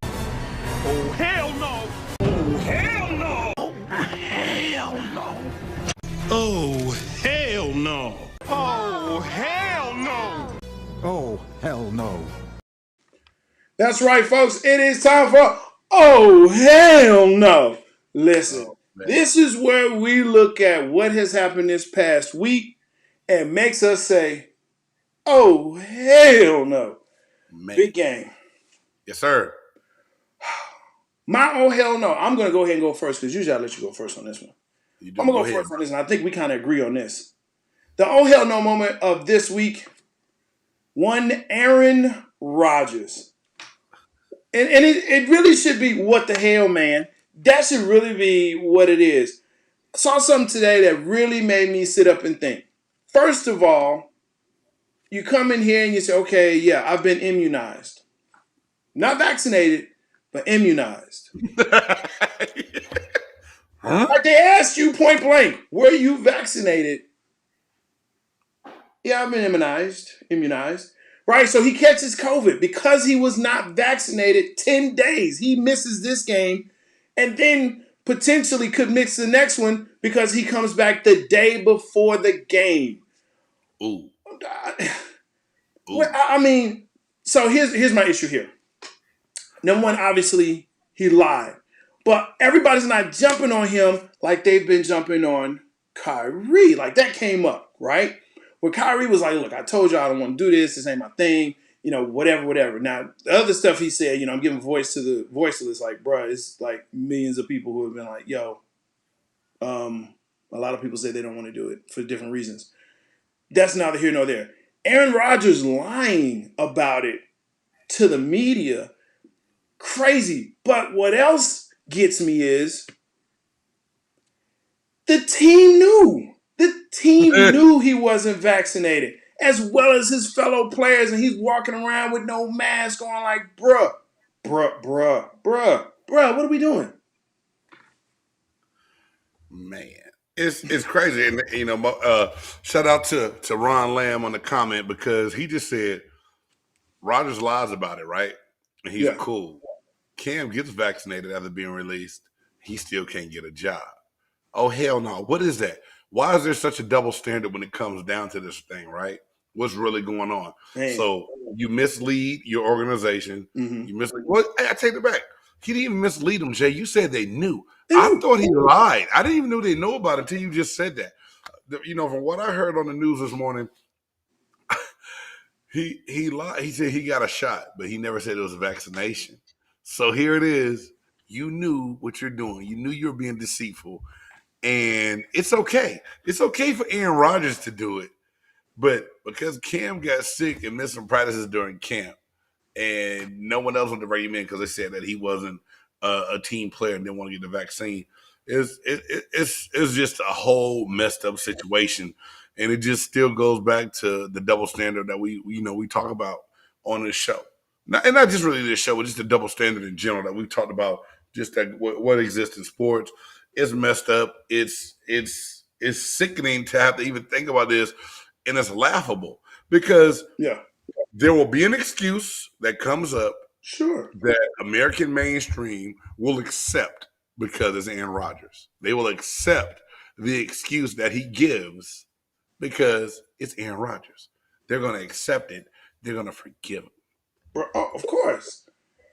Oh, hell no! Oh, hell no! Oh, hell no! Oh, hell no! Oh, hell no! Oh, hell no. That's right, folks. It is time for Oh, hell no. Listen, this is where we look at what has happened this past week and makes us say, oh, hell no. Man. Big game. Yes, sir. My oh, hell no. I'm going to go ahead and go first because usually I let you go first on this one. I'm going to go first on this, and I think we kind of agree on this. The oh, hell no moment of this week, one Aaron Rodgers. And it really should be what the hell, man. That should really be what it is. I saw something today that really made me sit up and think. First of all, you come in here and you say, okay, yeah, I've been immunized. Not vaccinated, but immunized. Huh? Like they asked you point blank, were you vaccinated? Yeah, I've been immunized. Right, so he catches COVID because he was not vaccinated 10 days. He misses this game and then potentially could miss the next one because he comes back the day before the game. Ooh. Well, I mean, so here's my issue here. Number one, obviously, he lied. But everybody's not jumping on him like they've been jumping on Kyrie. Like that came up, right? Where Kyrie was like, look, I told you I don't want to do this. This ain't my thing. Whatever. Now, the other stuff he said, I'm giving voice to the voiceless. Like, bruh, it's like millions of people who have been like, yo, a lot of people say they don't want to do it for different reasons. That's neither here nor there. Aaron Rodgers lying about it to the media, crazy. But what else gets me is the team knew. The team knew he wasn't vaccinated, as well as his fellow players, and he's walking around with no mask on like, bruh, what are we doing? Man, it's crazy. And, shout out to Ron Lamb on the comment because he just said Rodgers lies about it, right? And he's cool. Cam gets vaccinated after being released. He still can't get a job. Oh, hell no. What is that? Why is there such a double standard when it comes down to this thing, right? What's really going on? Man. So you mislead your organization. Mm-hmm. You mislead. Well, I take it back. He didn't even mislead them, Jay. You said they knew. I thought he lied. I didn't even know they know about it until you just said that. From what I heard on the news this morning, he lied. He said he got a shot, but he never said it was a vaccination. So here it is. You knew what you're doing. You knew you were being deceitful. And it's okay. It's okay for Aaron Rodgers to do it. But because Cam got sick and missed some practices during camp, and no one else wanted to bring him in because they said that he wasn't a team player and didn't want to get the vaccine, It's just a whole messed up situation, and it just still goes back to the double standard that we talk about on this show, and not just really this show, but just the double standard in general that we've talked about. Just that what exists in sports is messed up. It's sickening to have to even think about this, and it's laughable because Yeah, there will be an excuse that comes up sure. that American mainstream will accept because it's Aaron Rodgers. They will accept the excuse that he gives because it's Aaron Rodgers. They're going to accept it. They're going to forgive him. Bro, oh, of course.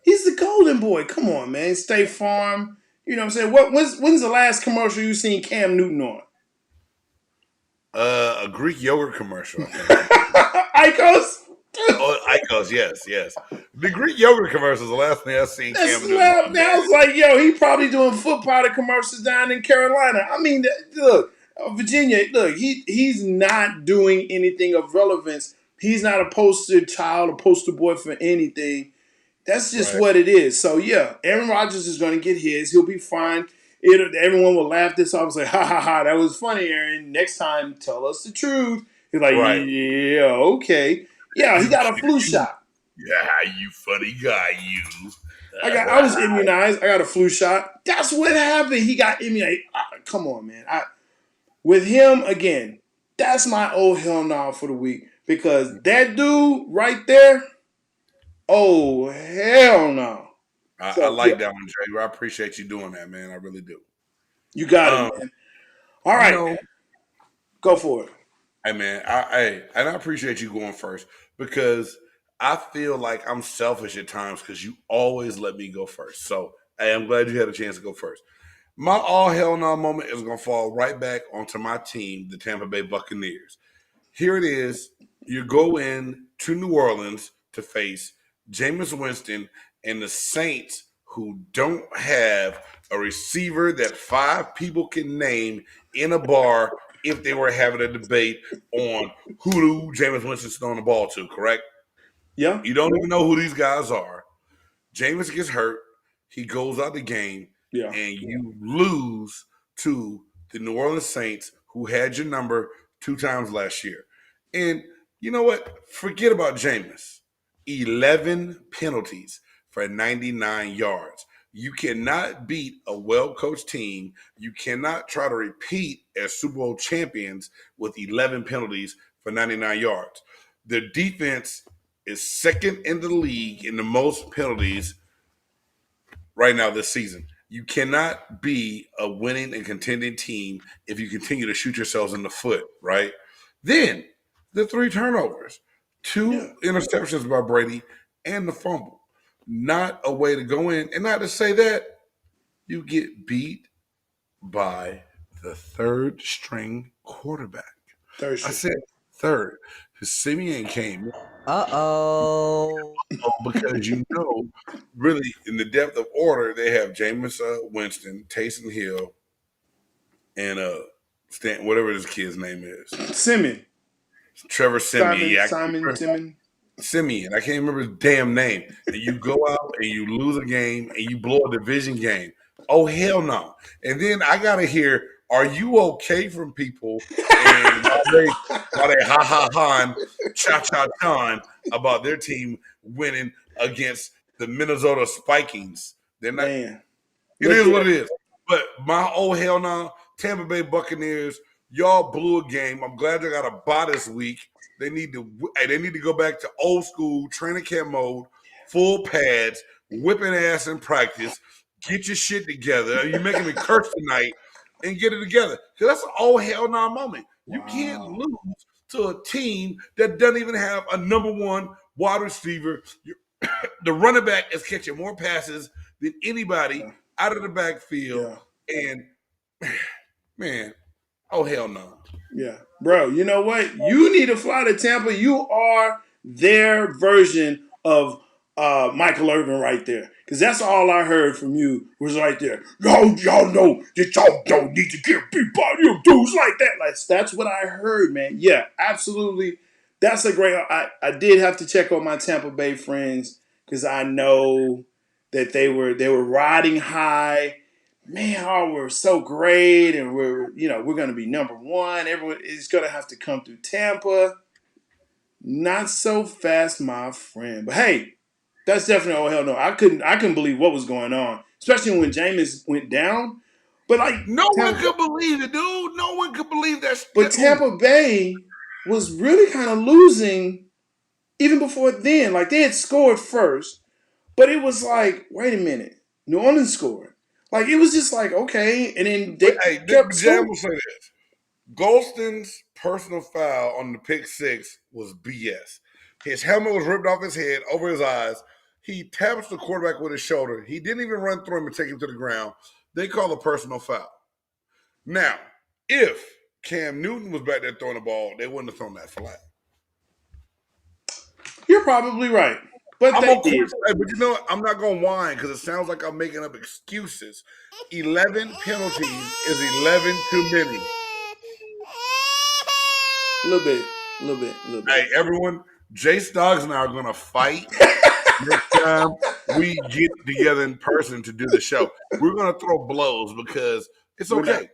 He's the golden boy. Come on, man. State Farm. You know what I'm saying? When's the last commercial you seen Cam Newton on? A Greek yogurt commercial, I think. Icos? Oh, Icos, yes. The Greek yogurt commercial is the last thing I've seen That's Cam Newton loud. on. Now it's like, yo, he probably doing foot powder commercials down in Carolina. I mean, look, Virginia, look, he's not doing anything of relevance. He's not a poster child, a poster boy for anything. That's just Right. what it is. So, yeah, Aaron Rodgers is going to get his. He'll be fine. Everyone will laugh this off and say, ha, ha, ha, that was funny, Aaron. Next time, tell us the truth. He's like, Right. yeah, okay. Yeah, he got a flu shot. Yeah, you funny guy, you. I was immunized. I got a flu shot. That's what happened. He got immunized. Come on, man. With him, again, that's my oh hell no for the week. Because that dude right there, oh hell no. I like that one, Jay. I appreciate you doing that, man. I really do. You got it, man. All right. Go for it. Hey, man. I appreciate you going first because I feel like I'm selfish at times because you always let me go first. So, hey, I'm glad you had a chance to go first. My all hell no moment is going to fall right back onto my team, the Tampa Bay Buccaneers. Here it is. You go in to New Orleans to face Jameis Winston and the Saints, who don't have a receiver that 5 people can name in a bar if they were having a debate on who Jameis Winston's throwing the ball to, correct? Yeah. You don't even know who these guys are. Jameis gets hurt. He goes out the game, Yeah. and you lose to the New Orleans Saints, who had your number 2 times last year. And you know what? Forget about Jameis. 11 penalties for 99 yards. You cannot beat a well-coached team. You cannot try to repeat as Super Bowl champions with 11 penalties for 99 yards. The defense is second in the league in the most penalties right now this season. You cannot be a winning and contending team if you continue to shoot yourselves in the foot, right? Then the 3 turnovers, 2 interceptions by Brady, and the fumble. Not a way to go in. And not to say that you get beat by the 3rd string quarterback. I said 3rd. Simeon came. Because really in the depth of order, they have Jameis Winston, Taysom Hill, and whatever this kid's name is. Simeon. Trevor Simeon. Simon. Simeon. I can't remember his damn name. And you go out and you lose a game and you blow a division game. Oh, hell no. And then I got to hear, are you okay from people? And while they ha-ha-ha, cha-cha-cha about their team winning against the Minnesota Vikings. They're not. Man. It is what it is. But my oh hell no, Tampa Bay Buccaneers, y'all blew a game. I'm glad they got a bye this week. They need to go back to old school training camp mode, full pads, whipping ass in practice. Get your shit together. You're making me curse tonight and get it together. Because that's an oh hell no moment. You can't lose to a team that doesn't even have a number 1 wide receiver. The running back is catching more passes than anybody out of the backfield. Yeah. And man, oh hell no. Yeah. Bro, you know what? You need to fly to Tampa. You are their version of Michael Irvin right there. Because that's all I heard from you was right there. Y'all know that y'all don't need to get beat by you dudes like that. Like, that's what I heard, man. Yeah, absolutely. That's a great. I did have to check on my Tampa Bay friends because I know that they were riding high. man, oh, we're so great, and we're going to be number one. Everyone is going to have to come through Tampa. Not so fast, my friend. But hey, that's definitely oh hell no. I couldn't believe what was going on, especially when Jameis went down. But like No one could believe it, dude. No one could believe but Tampa Bay was really kind of losing even before then. Like they had scored first, but it was like, wait a minute, New Orleans scored. Like it was just like okay, and then But they hey, kept Jam scoring. will say this. Golston's personal foul on the pick six was BS. His helmet was ripped off his head, over his eyes. He taps the quarterback with his shoulder. He didn't even run through him and take him to the ground. They call a personal foul. Now, if Cam Newton was back there throwing the ball, they wouldn't have thrown that flag. You're probably right, but they did. But you know what? I'm not going to whine because it sounds like I'm making up excuses. 11 penalties is 11 too many. A little bit. Hey, everyone, Jay Stogs and I are going to fight next time we get together in person to do the show. We're going to throw blows because it's okay.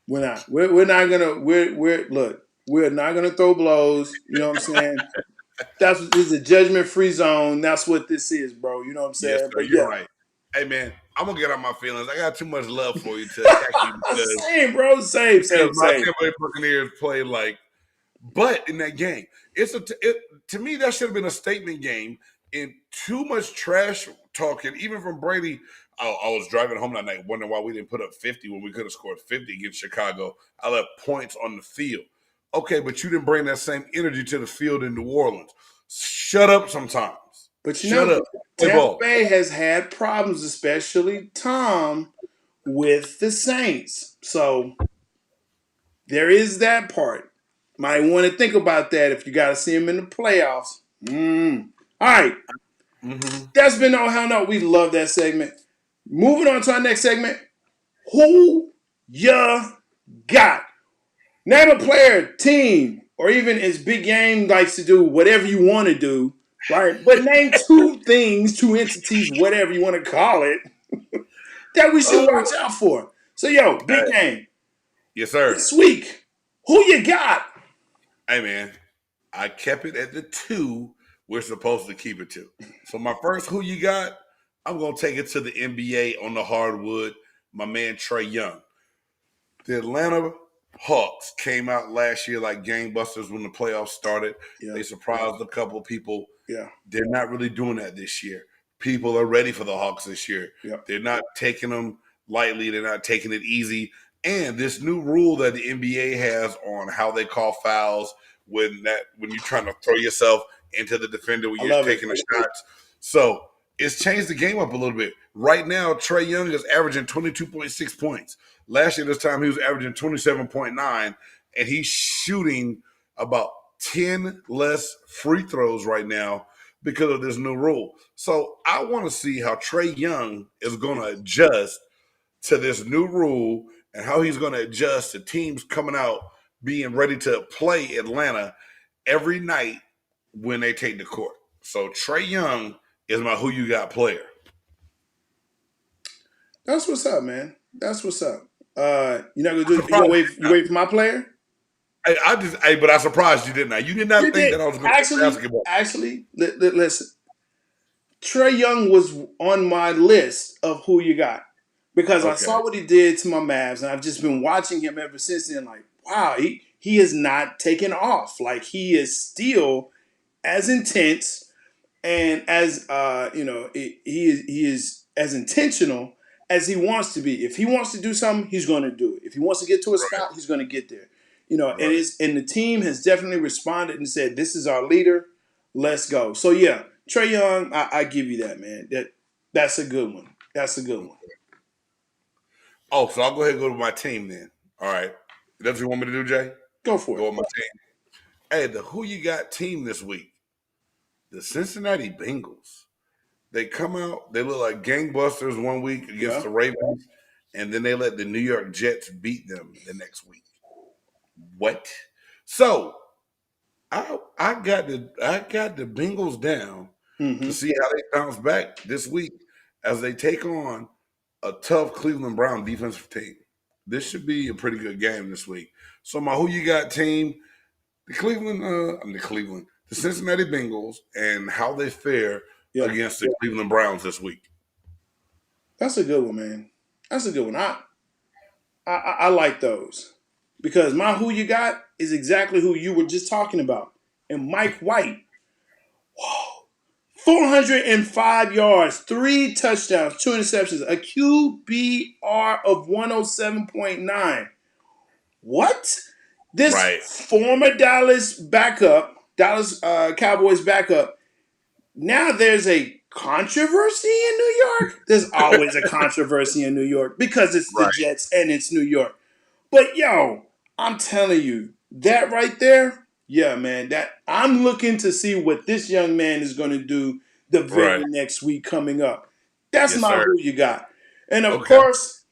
We're not. We're not gonna. We're not gonna throw blows. You know what I'm saying? This is a judgment-free zone. That's what this is, bro. You know what I'm saying? Yes, sir, but you're right. Hey, man, I'm gonna get out my feelings. I got too much love for you to attack you because same, bro. Same. my Tampa Bay Buccaneers played like butt in that game. To me that should have been a statement game. And too much trash talking, even from Brady. I was driving home that night wondering why we didn't put up 50 when we could have scored 50 against Chicago. I left points on the field. Okay, but you didn't bring that same energy to the field in New Orleans. Shut up sometimes. But Shut up. Tampa Bay has had problems, especially Tom, with the Saints. So there is that part. Might want to think about that if you got to see them in the playoffs. All right. Mm-hmm. That's been Oh Hell No. We love that segment. Moving on to our next segment. Who ya got? Name a player, team, or even as Big Game likes to do, whatever you want to do, right? But name two things, two entities, whatever you want to call it, that we should watch out for. So, Big Game. Yes, sir. This week, who you got? Hey, man, I kept it at the 2 we're supposed to keep it to. So my first who you got, I'm going to take it to the NBA on the hardwood, my man Trae Young. The Atlanta Hawks came out last year like gangbusters when the playoffs started. Yeah. They surprised a couple of people. Yeah. They're not really doing that this year. People are ready for the Hawks this year. Yeah. They're not taking them lightly. They're not taking it easy. And this new rule that the NBA has on how they call fouls when you're trying to throw yourself into the defender when you're taking the shots. So it's changed the game up a little bit. Right now, Trae Young is averaging 22.6 points. Last year, this time, he was averaging 27.9, and he's shooting about 10 less free throws right now because of this new rule. So I want to see how Trae Young is going to adjust to this new rule and how he's going to adjust to teams coming out being ready to play Atlanta every night when they take the court. So Trae Young is my who you got player. That's what's up, man. That's what's up. You're not gonna do it. You wait for my player? But I surprised you, didn't I? You did not think that I was going to basketball. Actually, listen. Trae Young was on my list of who you got because I saw what he did to my Mavs, and I've just been watching him ever since then. Like, wow, he is not taken off. Like, he is still as intense and as he is as intentional as he wants to be. If he wants to do something, he's going to do it. If he wants to get to a spot, he's going to get there. And the team has definitely responded and said, "This is our leader. Let's go." So yeah, Trae Young, I give you that, man. That's a good one. That's a good one. Oh, so I'll go ahead and go to my team then. All right, that's what you want me to do, Jay? Go for it. Go with my team. Hey, the who you got team this week? The Cincinnati Bengals. They come out, they look like gangbusters one week against the Ravens, and then they let the New York Jets beat them the next week. What? So I got the Bengals down to see how they bounce back this week as they take on a tough Cleveland Brown defensive team. This should be a pretty good game this week. So my who you got team, the Cincinnati Bengals, and how they fare against the Cleveland Browns this week. That's a good one, man. That's a good one. I like those because my who you got is exactly who you were just talking about, and Mike White. Whoa, 405 yards, 3 touchdowns, 2 interceptions, a QBR of 107.9. What? This former Dallas Cowboys backup. Now there's a controversy in New York. There's always a controversy in New York because it's the Jets and it's New York. But yo, I'm telling you, that right there, yeah, man, that I'm looking to see what this young man is going to do the very next week coming up. That's who you got. And of course,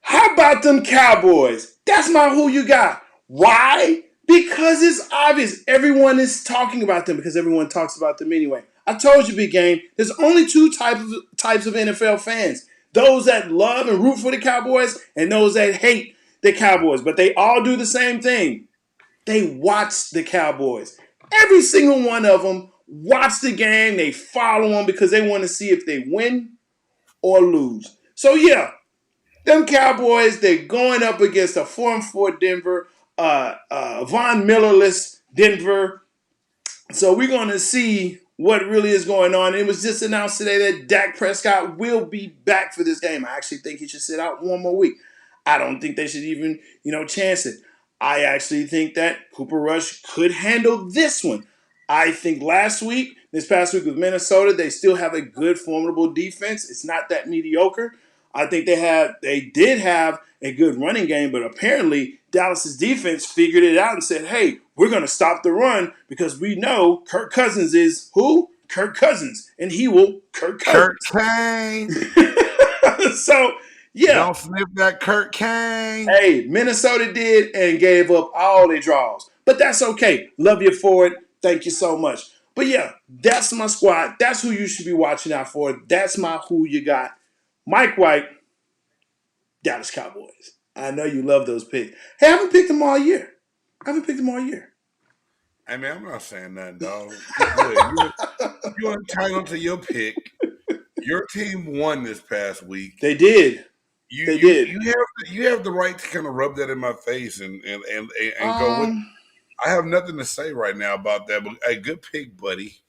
how about them Cowboys? That's who you got. Why? Because it's obvious. Everyone is talking about them because everyone talks about them anyway. I told you, Big Game, there's only 2 types of NFL fans. Those that love and root for the Cowboys and those that hate the Cowboys. But they all do the same thing. They watch the Cowboys. Every single one of them watch the game. They follow them because they want to see if they win or lose. So, yeah, them Cowboys, they're going up against a 4-4 Denver, Von Millerless Denver. So we're going to see what really is going on. It was just announced today that Dak Prescott will be back for this game. I actually think he should sit out one more week. I don't think they should even, chance it. I actually think that Cooper Rush could handle this one. I think this past week with Minnesota, they still have a good, formidable defense. It's not that mediocre. I think they did have a good running game, but apparently Dallas's defense figured it out and said, hey, we're going to stop the run because we know Kirk Cousins is who? Kirk Cousins. And he will Kirk Cousins. Kirk Kane. So, yeah. Don't sniff that Kirk Kane. Hey, Minnesota did and gave up all their draws. But that's okay. Love you for it. Thank you so much. But yeah, that's my squad. That's who you should be watching out for. That's my who you got. Mike White, Dallas Cowboys. I know you love those picks. Hey, I haven't picked them all year. Hey, man, I'm not saying nothing, dog. You're entitled to your pick. Your team won this past week. They did. They did. You have the right to kind of rub that in my face and go with. I have nothing to say right now about that, but a good pick, buddy.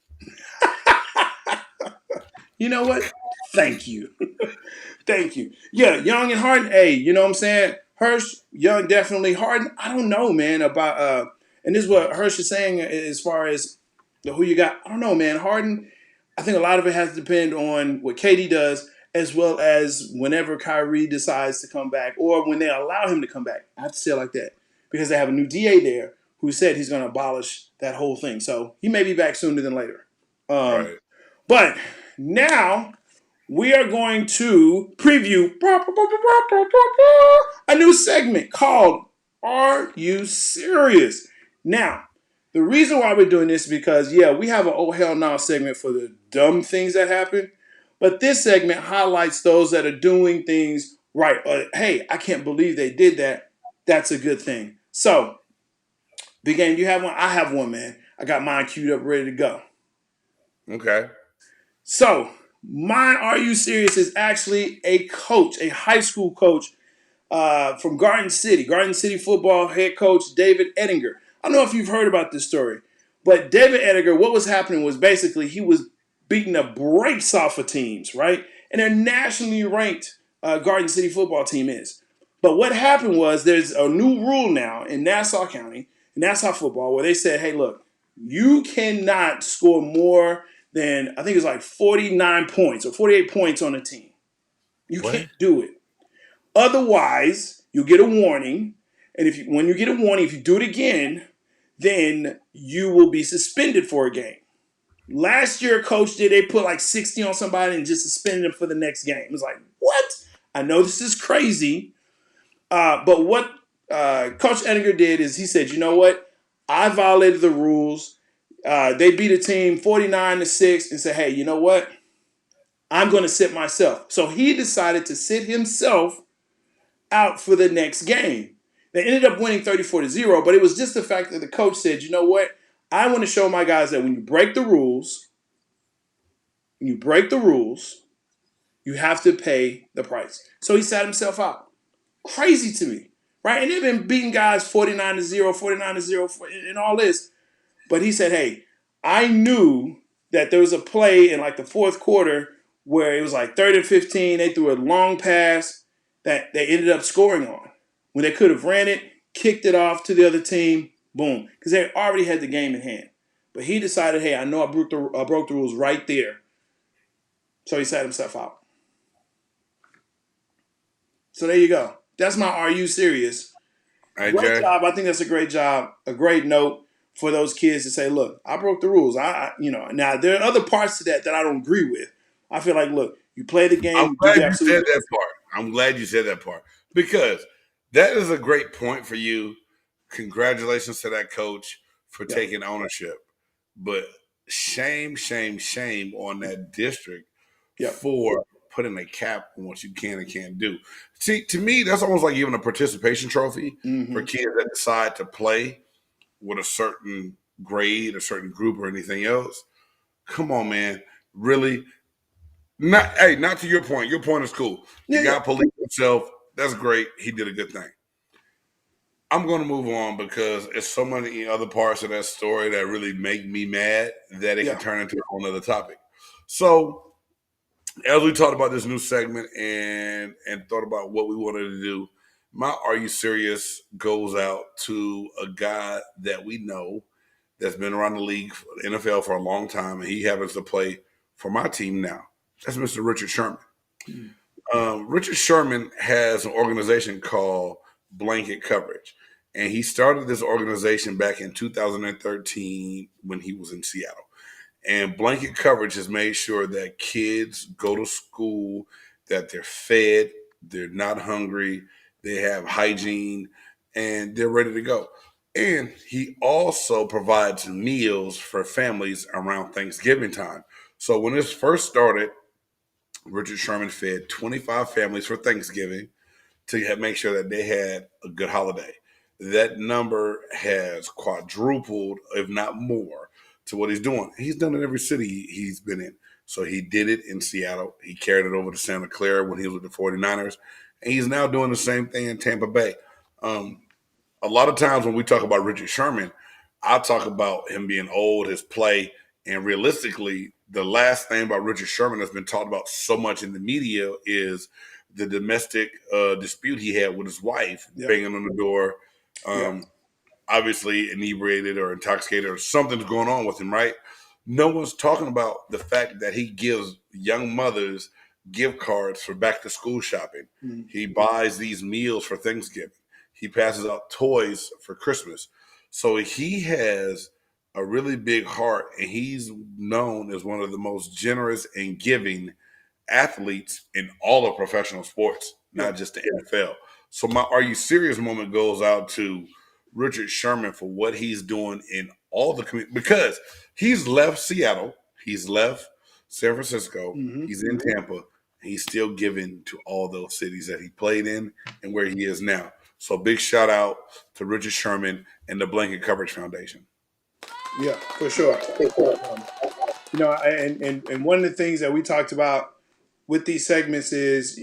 You know what? Thank you. Thank you. Yeah, Young and Harden. Hey, you know what I'm saying? Hirsch, Young, definitely. Harden, I don't know, man, about and this is what Hirsch is saying as far as who you got. I don't know, man. Harden, I think a lot of it has to depend on what KD does, as well as whenever Kyrie decides to come back or when they allow him to come back. I have to say it like that because they have a new DA there who said he's going to abolish that whole thing. So he may be back sooner than later. Right. But now we are going to preview a new segment called Are You Serious? Now, the reason why we're doing this is because, yeah, we have an oh hell no segment for the dumb things that happen. But this segment highlights those that are doing things right. Hey, I can't believe they did that. That's a good thing. So, Big Game, you have one? I have one, man. I got mine queued up, ready to go. Okay. So, my Are You Serious is actually a coach, a high school coach from Garden City football head coach David Ettinger. I don't know if you've heard about this story, but David Ettinger, what was happening was basically he was beating the brakes off of teams, right? And they're nationally ranked Garden City football team is. But what happened was there's a new rule now in Nassau County, in Nassau football, where they said, hey, look, you cannot score more than, I think it's like 49 points or 48 points on a team. You can't do it. Otherwise, you'll get a warning. And when you get a warning, if you do it again, then you will be suspended for a game. Last year, Coach they put like 60 on somebody and just suspended them for the next game. It was like, what? I know this is crazy. But what Coach Ettinger did is he said, you know what? I violated the rules. They beat a team 49-6 and said, hey, you know what? I'm going to sit myself. So he decided to sit himself out for the next game. They ended up winning 34-0, but it was just the fact that the coach said, you know what? I want to show my guys that when you break the rules, you have to pay the price. So he sat himself out. Crazy to me, right? And they've been beating guys 49-0, 49-0, and all this. But he said, hey, I knew that there was a play in like the fourth quarter where it was like 3rd and 15. They threw a long pass that they ended up scoring on. When they could have ran it, kicked it off to the other team, boom. Because they already had the game in hand. But he decided, hey, I know I broke the rules right there. So he sat himself out. So there you go. That's my Are You Serious? Hey, Great Jay. job. I think that's a great job. A great note for those kids to say, look, I broke the rules. Now there are other parts to that I don't agree with. I feel like, look, you play the game, I'm you glad do the you said absolute that part. I'm glad you said that part because that is a great point for you. Congratulations to that coach for taking ownership. But shame on that district for putting a cap on what you can and can't do. See, to me, that's almost like giving a participation trophy for kids that decide to play with a certain grade, a certain group, or anything else. Come on, man. Really? Not to your point. Your point is cool. The guy policed himself. That's great. He did a good thing. I'm going to move on because there's so many other parts of that story that really make me mad that it can turn into a whole other topic. So, as we talked about this new segment and thought about what we wanted to do, my Are You Serious goes out to a guy that we know that's been around the league, NFL, for a long time, and he happens to play for my team now. That's Mr. Richard Sherman. Richard Sherman has an organization called Blanket Coverage, and he started this organization back in 2013 when he was in Seattle. And Blanket Coverage has made sure that kids go to school, that they're fed, they're not hungry, they have hygiene, and they're ready to go. And he also provides meals for families around Thanksgiving time. So when this first started, Richard Sherman fed 25 families for Thanksgiving to make sure that they had a good holiday. That number has quadrupled, if not more, to what he's doing. He's done it in every city he's been in. So he did it in Seattle. He carried it over to Santa Clara when he was with the 49ers. And he's now doing the same thing in Tampa Bay. A lot of times when we talk about Richard Sherman, I talk about him being old, his play, and realistically, the last thing about Richard Sherman that's been talked about so much in the media is the domestic dispute he had with his wife, banging on the door, obviously inebriated or intoxicated or something's going on with him, right? No one's talking about the fact that he gives young mothers gift cards for back to school shopping. He buys these meals for Thanksgiving. He passes out toys for Christmas. So he has a really big heart, and he's known as one of the most generous and giving athletes in all of professional sports, not just the NFL. So my Are You Serious moment goes out to Richard Sherman for what he's doing in all the community, because he's left Seattle, he's left San Francisco, he's in Tampa, and he's still giving to all those cities that he played in and where he is now. So big shout out to Richard Sherman and the Blanket Coverage Foundation. Yeah, for sure. And one of the things that we talked about with these segments is,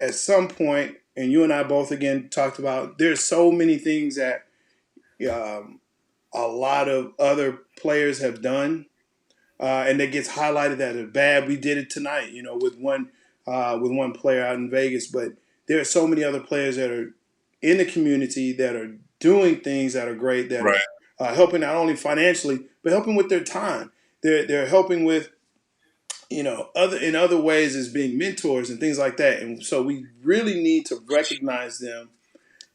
at some point, and you and I both again talked about, there's so many things that a lot of other players have done, and that gets highlighted that are bad. We did it tonight, with one player out in Vegas, but there are so many other players that are in the community that are doing things that are great, that are helping not only financially, but helping with their time. They're helping with, other ways as being mentors and things like that. And so we really need to recognize them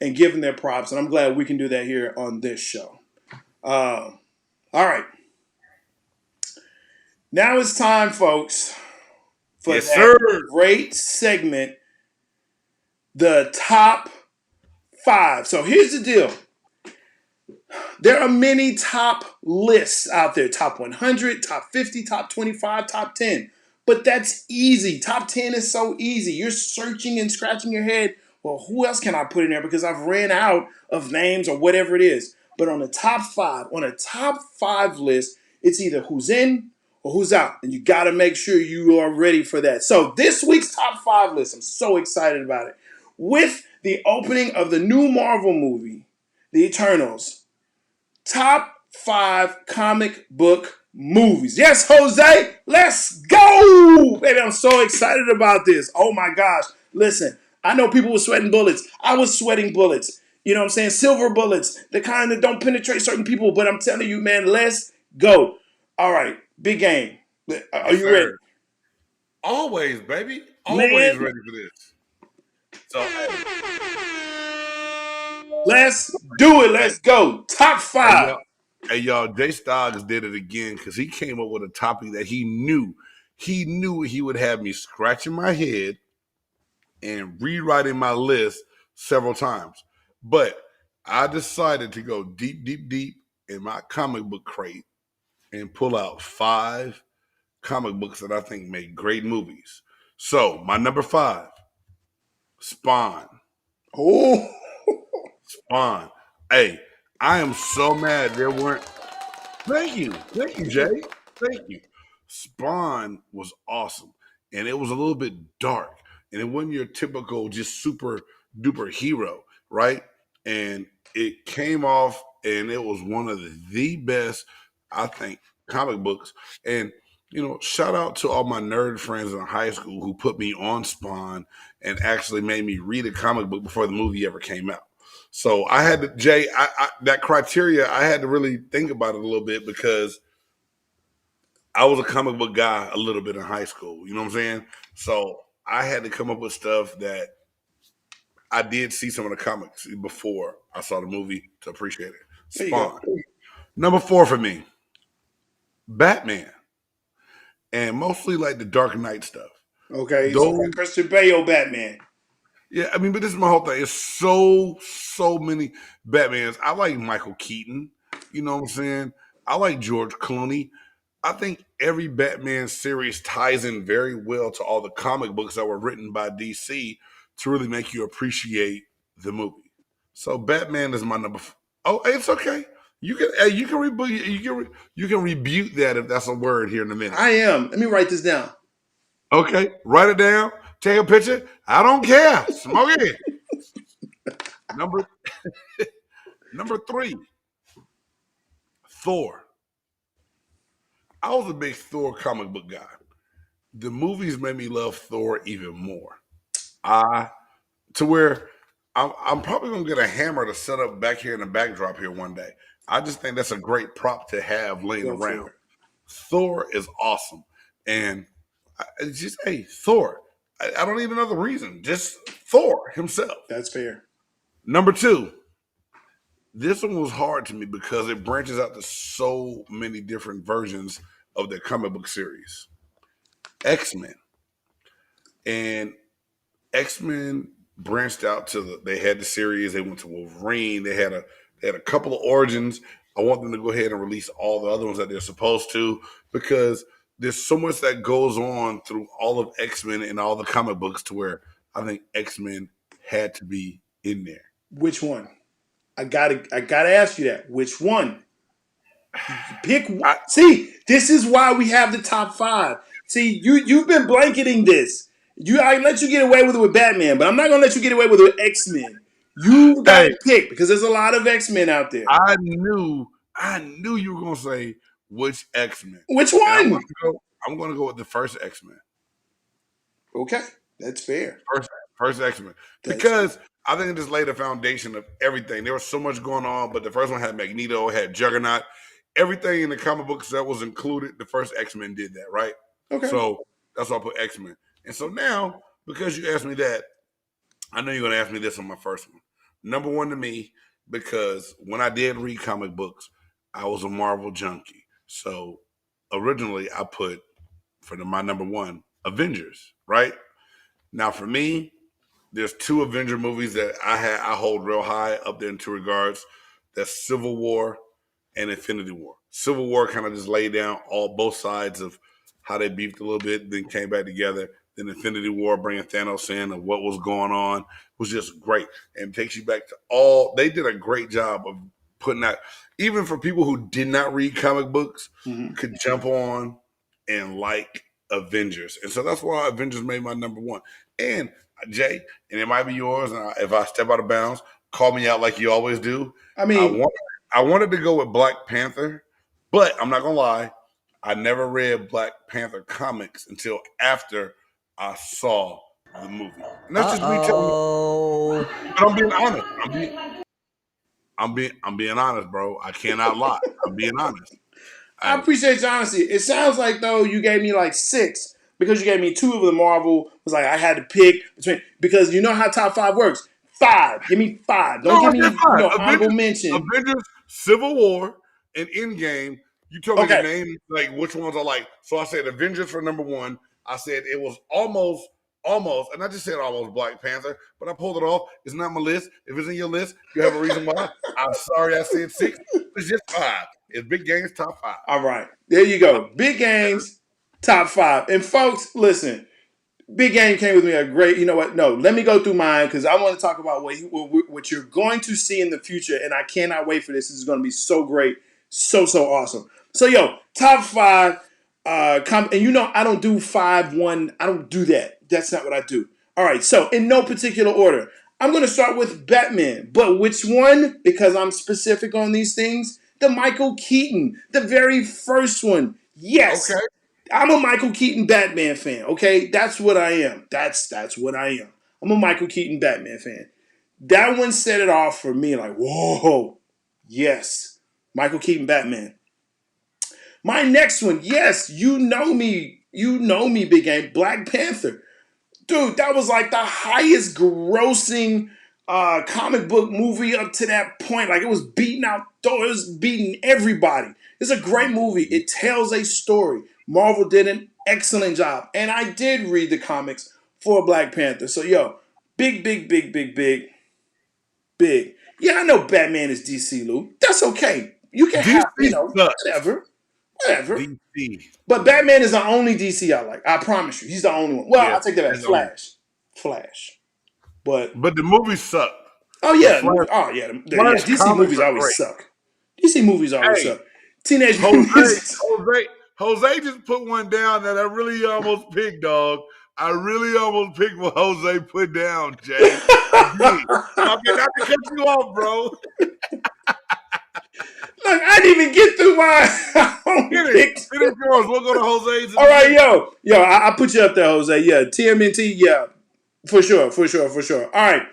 and give them their props. And I'm glad we can do that here on this show. All right. Now it's time, folks, for that great segment, the top 5. So here's the deal. There are many top lists out there, top 100, top 50, top 25, top 10. But that's easy. Top 10 is so easy. You're searching and scratching your head. Well, who else can I put in there? Because I've ran out of names or whatever it is. But on a top five list, it's either who's in or who's out. And you got to make sure you are ready for that. So this week's top five list, I'm so excited about it. With the opening of the new Marvel movie, The Eternals, top five comic book movies. Yes, Jose, let's go! Baby, I'm so excited about this. Oh my gosh. Listen, I know people were sweating bullets. I was sweating bullets. You know what I'm saying? Silver bullets, the kind that don't penetrate certain people. But I'm telling you, man, let's go. All right, big game. Are Yes, you ready? sir. Always, baby. Always Man, ready for this. So, let's do it. hey, Let's go. Top hey, five. y'all, hey, y'all, Jay Stogs did it again because he came up with a topic that he would have me scratching my head and rewriting my list several times. But I decided to go deep, deep, deep in my comic book crate and pull out 5 comic books that I think make great movies. So my number 5, Spawn. Oh, Spawn. Hey, I am so mad there weren't. Thank you, Jay. Thank you. Spawn was awesome, and it was a little bit dark, and it wasn't your typical just super duper hero, right? And it came off, and it was one of the best, I think, comic books. And shout out to all my nerd friends in high school who put me on Spawn and actually made me read a comic book before the movie ever came out. So I had to, Jay, that criteria, I had to really think about it a little bit because I was a comic book guy a little bit in high school. You know what I'm saying? So I had to come up with stuff that I did see some of the comics before I saw the movie to appreciate it. there you go. Spawn. Number 4 for me, Batman. And mostly like the Dark Knight stuff. Okay, so Those Christian Bale, Batman. Yeah, I mean, but this is my whole thing. It's so many Batmans. I like Michael Keaton. You know what I'm saying? I like George Clooney. I think every Batman series ties in very well to all the comic books that were written by DC to really make you appreciate the movie. So Batman is my number. Oh, it's okay. You can rebuke that if that's a word here in a minute. I am. Let me write this down. Okay, write it down. Take a picture. I don't care. Smoke it. Number number 3, Thor. I was a big Thor comic book guy. The movies made me love Thor even more. I to where I'm probably gonna get a hammer to set up back here in the backdrop here one day. I just think that's a great prop to have laying Go around. for it. Thor is awesome, and it's just Thor. I don't need another reason. Just Thor himself. That's fair. Number 2, this one was hard to me because it branches out to so many different versions of their comic book series. X-Men. And X-Men branched out they had the series, they went to Wolverine, they had a couple of origins. I want them to go ahead and release all the other ones that they're supposed to because there's so much that goes on through all of X-Men and all the comic books to where I think X-Men had to be in there. Which one? I gotta ask you that. Which one? Pick one. See, this is why we have the top five. See, you've been blanketing this. I let you get away with it with Batman, but I'm not gonna let you get away with it with X-Men. You Hey, gotta pick because there's a lot of X-Men out there. I knew you were gonna say which X-Men. Which And one? I'm gonna go with the first X-Men. Okay, that's fair. First X-Men. That's Because I think it just laid the foundation of everything. There was so much going on, but the first one had Magneto, had Juggernaut. Everything in the comic books that was included, the first X-Men did that, right? okay. So that's why I put X-Men. And so now, because you asked me that, I know you're gonna ask me this on my first one. Number 1 to me, because when I did read comic books, I was a Marvel junkie. So originally I put my number 1, Avengers, right? Now for me, there's 2 Avenger movies that I hold real high up there in 2 regards. That's Civil War and Infinity War. Civil War kind of just laid down both sides of how they beefed a little bit, then came back together. Then Infinity War bringing Thanos in and what was going on was just great. And takes you back to they did a great job of putting that, even for people who did not read comic books, could jump on and like Avengers. And so that's why Avengers made my number one. And Jay, and it might be yours, and if I step out of bounds, call me out like you always do. I mean, I wanted to go with Black Panther, but I'm not going to lie. I never read Black Panther comics until after I saw the movie. And that's just me telling you. But I'm being honest. I'm being honest, bro. I cannot lie. I'm being honest. I appreciate your honesty. It sounds like, though, you gave me like 6 because you gave me 2 of the Marvel. It was like I had to pick between, because you know how top 5 works. 5. Give me 5. Don't give me honorable mention. Avengers, Civil War, and Endgame. You told me the name, like which ones I like. So I said Avengers for number 1. I said it was almost, and I just said almost Black Panther, but I pulled it off. It's not my list. If it's in your list, you have a reason why. I'm sorry I said 6. It's just 5. It's Big Game's top 5. All right. There you go. Big Game's top 5. And folks, listen, Big Game came with me a great, you know what? No, let me go through mine because I want to talk about what you're going to see in the future. And I cannot wait for this. This is going to be so great. So awesome. So, top 5. And you know, I don't do 5, 1. I don't do that. That's not what I do. All right. So, in no particular order, I'm going to start with Batman. But which one? Because I'm specific on these things. The Michael Keaton, the very first one. Yes. Okay. I'm a Michael Keaton Batman fan. Okay. That's what I am. That's what I am. I'm a Michael Keaton Batman fan. That one set it off for me. Like, whoa. Yes. Michael Keaton Batman. My next one, yes, you know me, Big Game, Black Panther. Dude, that was like the highest grossing comic book movie up to that point. Like, it was beating everybody. It's a great movie. It tells a story. Marvel did an excellent job. And I did read the comics for Black Panther. So, big. Yeah, I know Batman is DC, Lou. That's okay. You can have, whatever. DC. But Batman is the only DC I like. I promise you. He's the only one. Well, I'll take that back. Flash. But the movies suck. Oh, yeah. DC movies always suck. DC movies always suck. Teenage Jose just put one down that I really almost picked, dog. I really almost picked what Jose put down, Jay. I did not to cut you off, bro. Look, I didn't even get through my picks. We'll go to Jose's. All right, I put you up there, Jose. Yeah, TMNT, yeah, for sure. All right.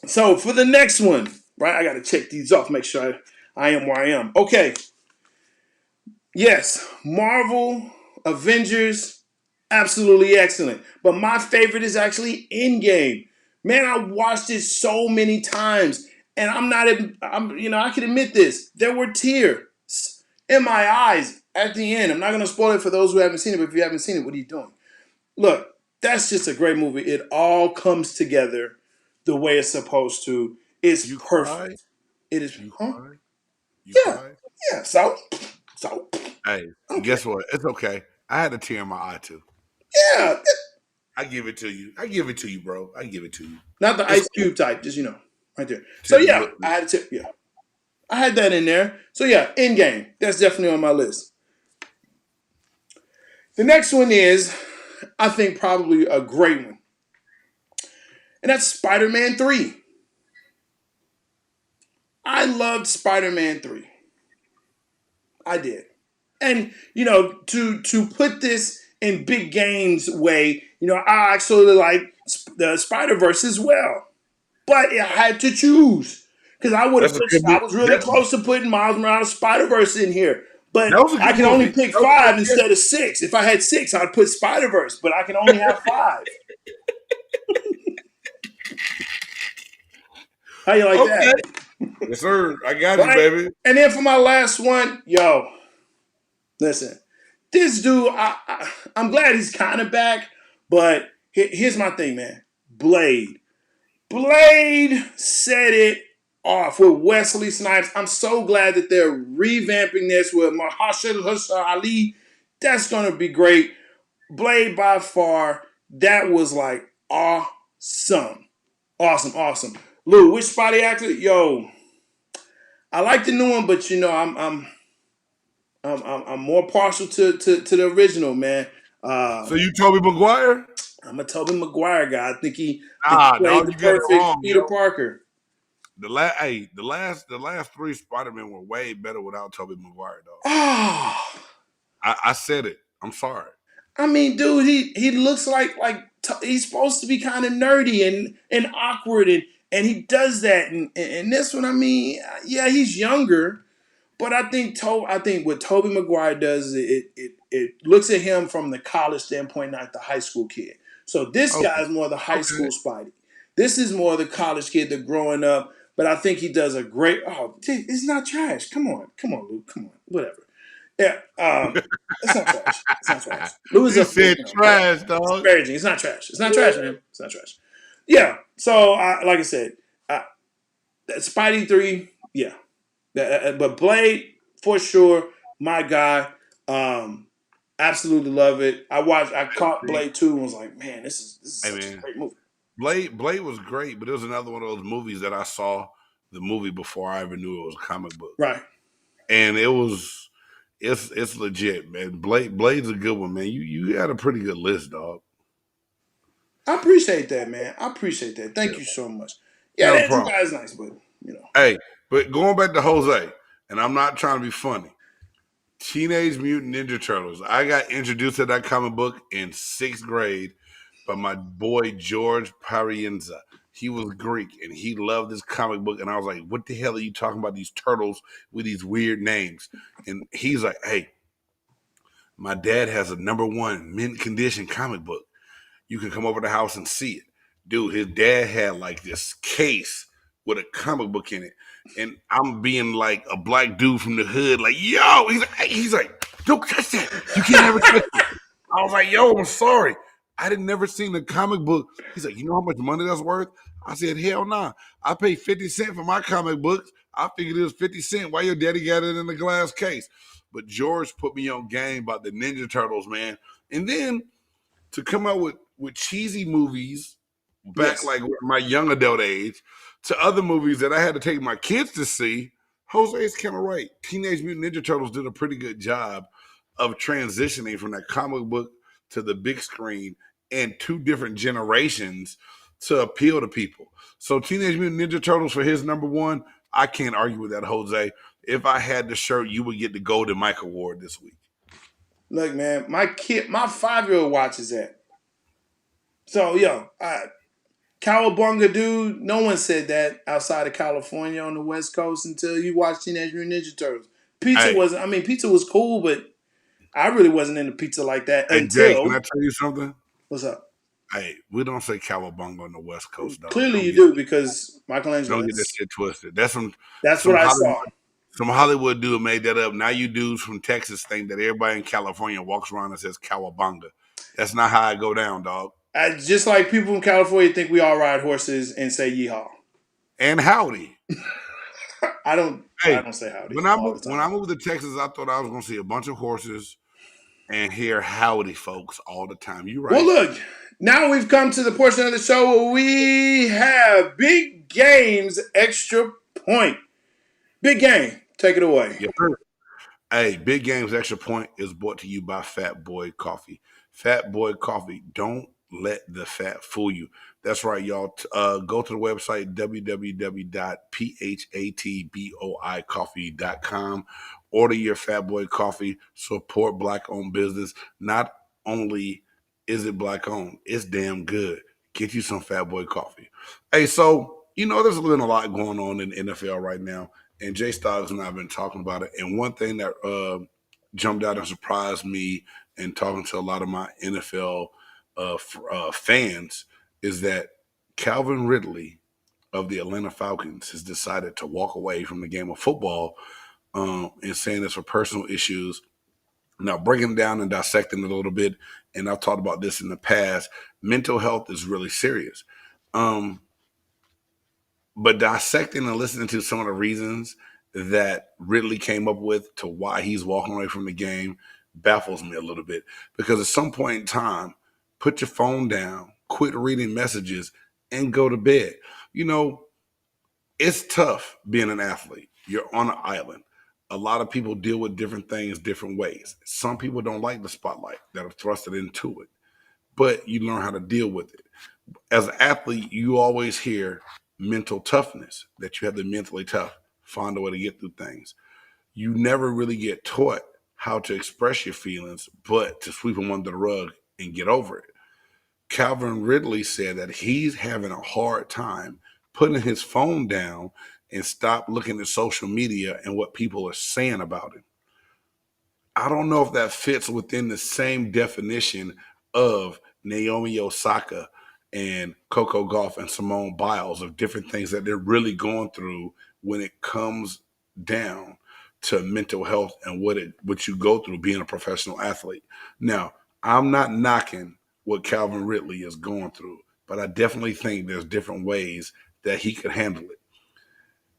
So for the next one, right, I got to check these off, make sure I am where I am. Okay. Yes, Marvel, Avengers, absolutely excellent. But my favorite is actually Endgame. Man, I watched it so many times. And I can admit this. There were tears in my eyes at the end. I'm not going to spoil it for those who haven't seen it, but if you haven't seen it, what are you doing? Look, that's just a great movie. It all comes together the way it's supposed to. It's perfect. Cry? It is. You cry? Cry? Yeah. So. Hey, guess what? It's okay. I had a tear in my eye too. Yeah. I give it to you, bro. I give it to you. Not the Ice Cube type, just right there. So I had to. Yeah, I had that in there. So Endgame. That's definitely on my list. The next one is, I think, probably a great one, and that's Spider-Man 3. I loved Spider-Man 3. I did, and to put this in Big Game's way, I actually like the Spider-Verse as well. But I had to choose because I was really close to putting Miles Morales Spider-Verse in here. But I can only pick 5 instead of 6. If I had 6, I'd put Spider-Verse, but I can only have 5. How you like that? Yes, sir. I got you, baby. And then for my last one, listen, this dude, I'm glad he's kind of back, but here's my thing, man. Blade set it off with Wesley Snipes. I'm so glad that they're revamping this with Mahershala Ali That's gonna be great. Blade by far, that was like awesome. Awesome. Lou, which Spotty actor? Yo, I like the new one, but I'm more partial to the original, man. So you Tobey Maguire? I'm a Tobey Maguire guy. I think he Nah, played dog, the you got it perfect wrong, Peter yo. Parker. The last three Spider-Man were way better without Tobey Maguire, dog. Oh, I said it. I'm sorry. I mean, dude, he looks like he's supposed to be kind of nerdy and awkward, and he does that. And this one, I mean, yeah, he's younger, but I think what Tobey Maguire does is it looks at him from the college standpoint, not the high school kid. So this Okay. guy's more the high Okay. school Spidey. This is more the college kid that's growing up. But I think he does a great. Oh, dude, it's not trash. Come on, Luke. Come on, whatever. Yeah, it's not trash. It's not trash. Lou is You a said trash, dog. disparaging. It's not trash. It's not trash, man. It's not trash. Yeah. So, like I said, Spidey 3, yeah. But Blade, for sure, my guy. Absolutely love it. I caught Blade 2 and was like, man, this is Hey, such a man. great movie. Blade was great, but it was another one of those movies that I saw the movie before I ever knew it was a comic book. Right. And it's legit, man. Blade's a good one, man. You had a pretty good list, dog. I appreciate that, man. I appreciate that. Thank you so much. Yeah, No that problem. guy's nice, but you know. Hey, but going back to Jose, and I'm not trying to be funny. Teenage Mutant Ninja Turtles. I got introduced to that comic book in 6th grade by my boy George Parienza. He was Greek and he loved this comic book. And I was like, what the hell are you talking about, these turtles with these weird names? And he's like, hey, my dad has a #1 mint condition comic book. You can come over to the house and see it. Dude, his dad had like this case with a comic book in it. And I'm being like a black dude from the hood, like, yo, he's like, don't touch that. You can't ever touch it. I was like, yo, I'm sorry. I didn't never seen the comic book. He's like, you know how much money that's worth? I said, hell nah. I paid 50 cents for my comic books. I figured it was 50 cents. Why your daddy got it in the glass case? But George put me on game about the Ninja Turtles, man. And then to come out with cheesy movies back like my young adult age to other movies that I had to take my kids to see, Jose's kind of right. Teenage Mutant Ninja Turtles did a pretty good job of transitioning from that comic book to the big screen and 2 different generations to appeal to people. So Teenage Mutant Ninja Turtles for his #1, I can't argue with that, Jose. If I had the shirt, you would get the Golden Mike Award this week. Look, man, my 5-year-old watches that. So, Cowabunga, dude, no one said that outside of California on the West Coast until you watched Teenage Mutant Ninja Turtles. Pizza was cool, but I really wasn't into pizza like that Hey, Jay, until. can I tell you something? What's up? Hey, we don't say cowabunga on the West Coast, dog. Clearly you do, because Michelangelo. Don't get this shit twisted. That's some what I Hollywood, saw. some Hollywood dude made that up. Now you dudes from Texas think that everybody in California walks around and says cowabunga. That's not how I go down, dog. Just like people in California think we all ride horses and say yeehaw. And howdy. I don't say howdy. When I moved to Texas, I thought I was going to see a bunch of horses and hear howdy folks all the time. You right. Well, look, now we've come to the portion of the show where we have Big Game's Extra Point. Big Game, take it away. Yes, sir. Hey, Big Game's Extra Point is brought to you by Fat Boy Coffee. Fat Boy Coffee. Don't let the fat fool you. That's right, y'all. Go to the website, www.phatboicoffee.com. Order your Fat Boy Coffee. Support Black-owned business. Not only is it Black-owned, it's damn good. Get you some Fat Boy Coffee. Hey, so, there's been a lot going on in the NFL right now. And Jay Stogs and I have been talking about it. And one thing that jumped out and surprised me in talking to a lot of my NFL fans is that Calvin Ridley of the Atlanta Falcons has decided to walk away from the game of football and saying it's for personal issues. Now, breaking down and dissecting it a little bit, and I've talked about this in the past, mental health is really serious. But dissecting and listening to some of the reasons that Ridley came up with to why he's walking away from the game, baffles me a little bit, because at some point in time, put your phone down, quit reading messages, and go to bed. You know, it's tough being an athlete. You're on an island. A lot of people deal with different things different ways. Some people don't like the spotlight that are thrusted into it, but you learn how to deal with it. As an athlete, you always hear mental toughness, that you have to be mentally tough, find a way to get through things. You never really get taught how to express your feelings, but to sweep them under the rug and get over it. Calvin Ridley said that he's having a hard time putting his phone down and stop looking at social media and what people are saying about him. I don't know if that fits within the same definition of Naomi Osaka and Coco Gauff and Simone Biles, of different things that they're really going through when it comes down to mental health and what you go through being a professional athlete. Now, I'm not knocking what Calvin Ridley is going through, but I definitely think there's different ways that he could handle it.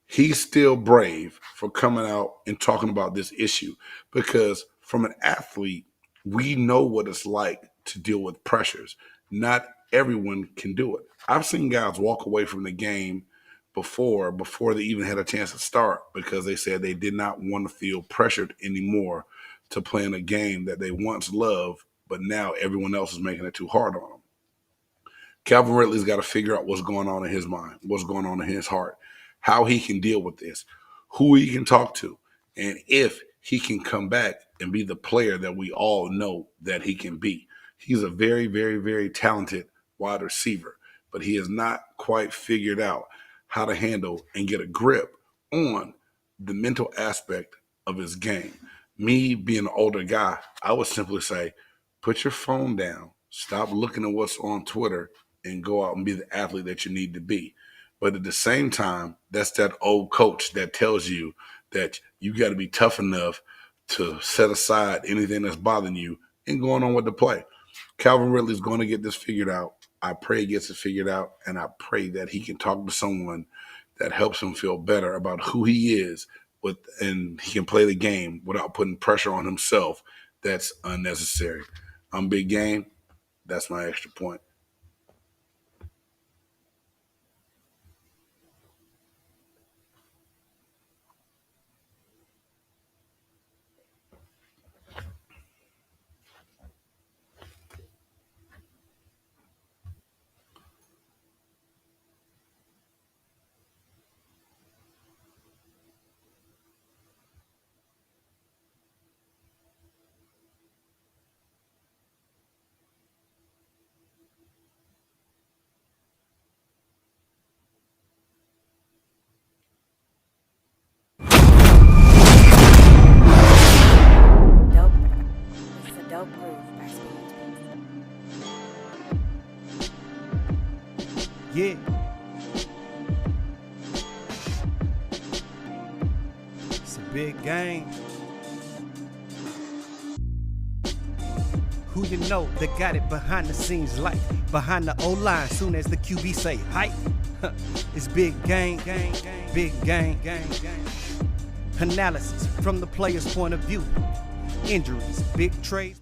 He's still brave for coming out and talking about this issue, because from an athlete, we know what it's like to deal with pressures. Not everyone can do it. I've seen guys walk away from the game before they even had a chance to start, because they said they did not want to feel pressured anymore to play in a game that they once loved, but now everyone else is making it too hard on them. Calvin Ridley's got to figure out what's going on in his mind, what's going on in his heart, how he can deal with this, who he can talk to, and if he can come back and be the player that we all know that he can be. He's a very, very, very talented wide receiver, but he has not quite figured out how to handle and get a grip on the mental aspect of his game. Me being an older guy, I would simply say, put your phone down, stop looking at what's on Twitter, and go out and be the athlete that you need to be. But at the same time, that's that old coach that tells you that you got to be tough enough to set aside anything that's bothering you and going on with the play. Calvin Ridley's going to get this figured out. I pray he gets it figured out, and I pray that he can talk to someone that helps him feel better about who he is, and he can play the game without putting pressure on himself that's unnecessary. I'm Big Game. That's my extra point. Yeah. It's a big game. Who you know that got it behind the scenes, like behind the O-line, soon as the QB say hype. It's big game, big game. Analysis from the player's point of view. Injuries, big trades.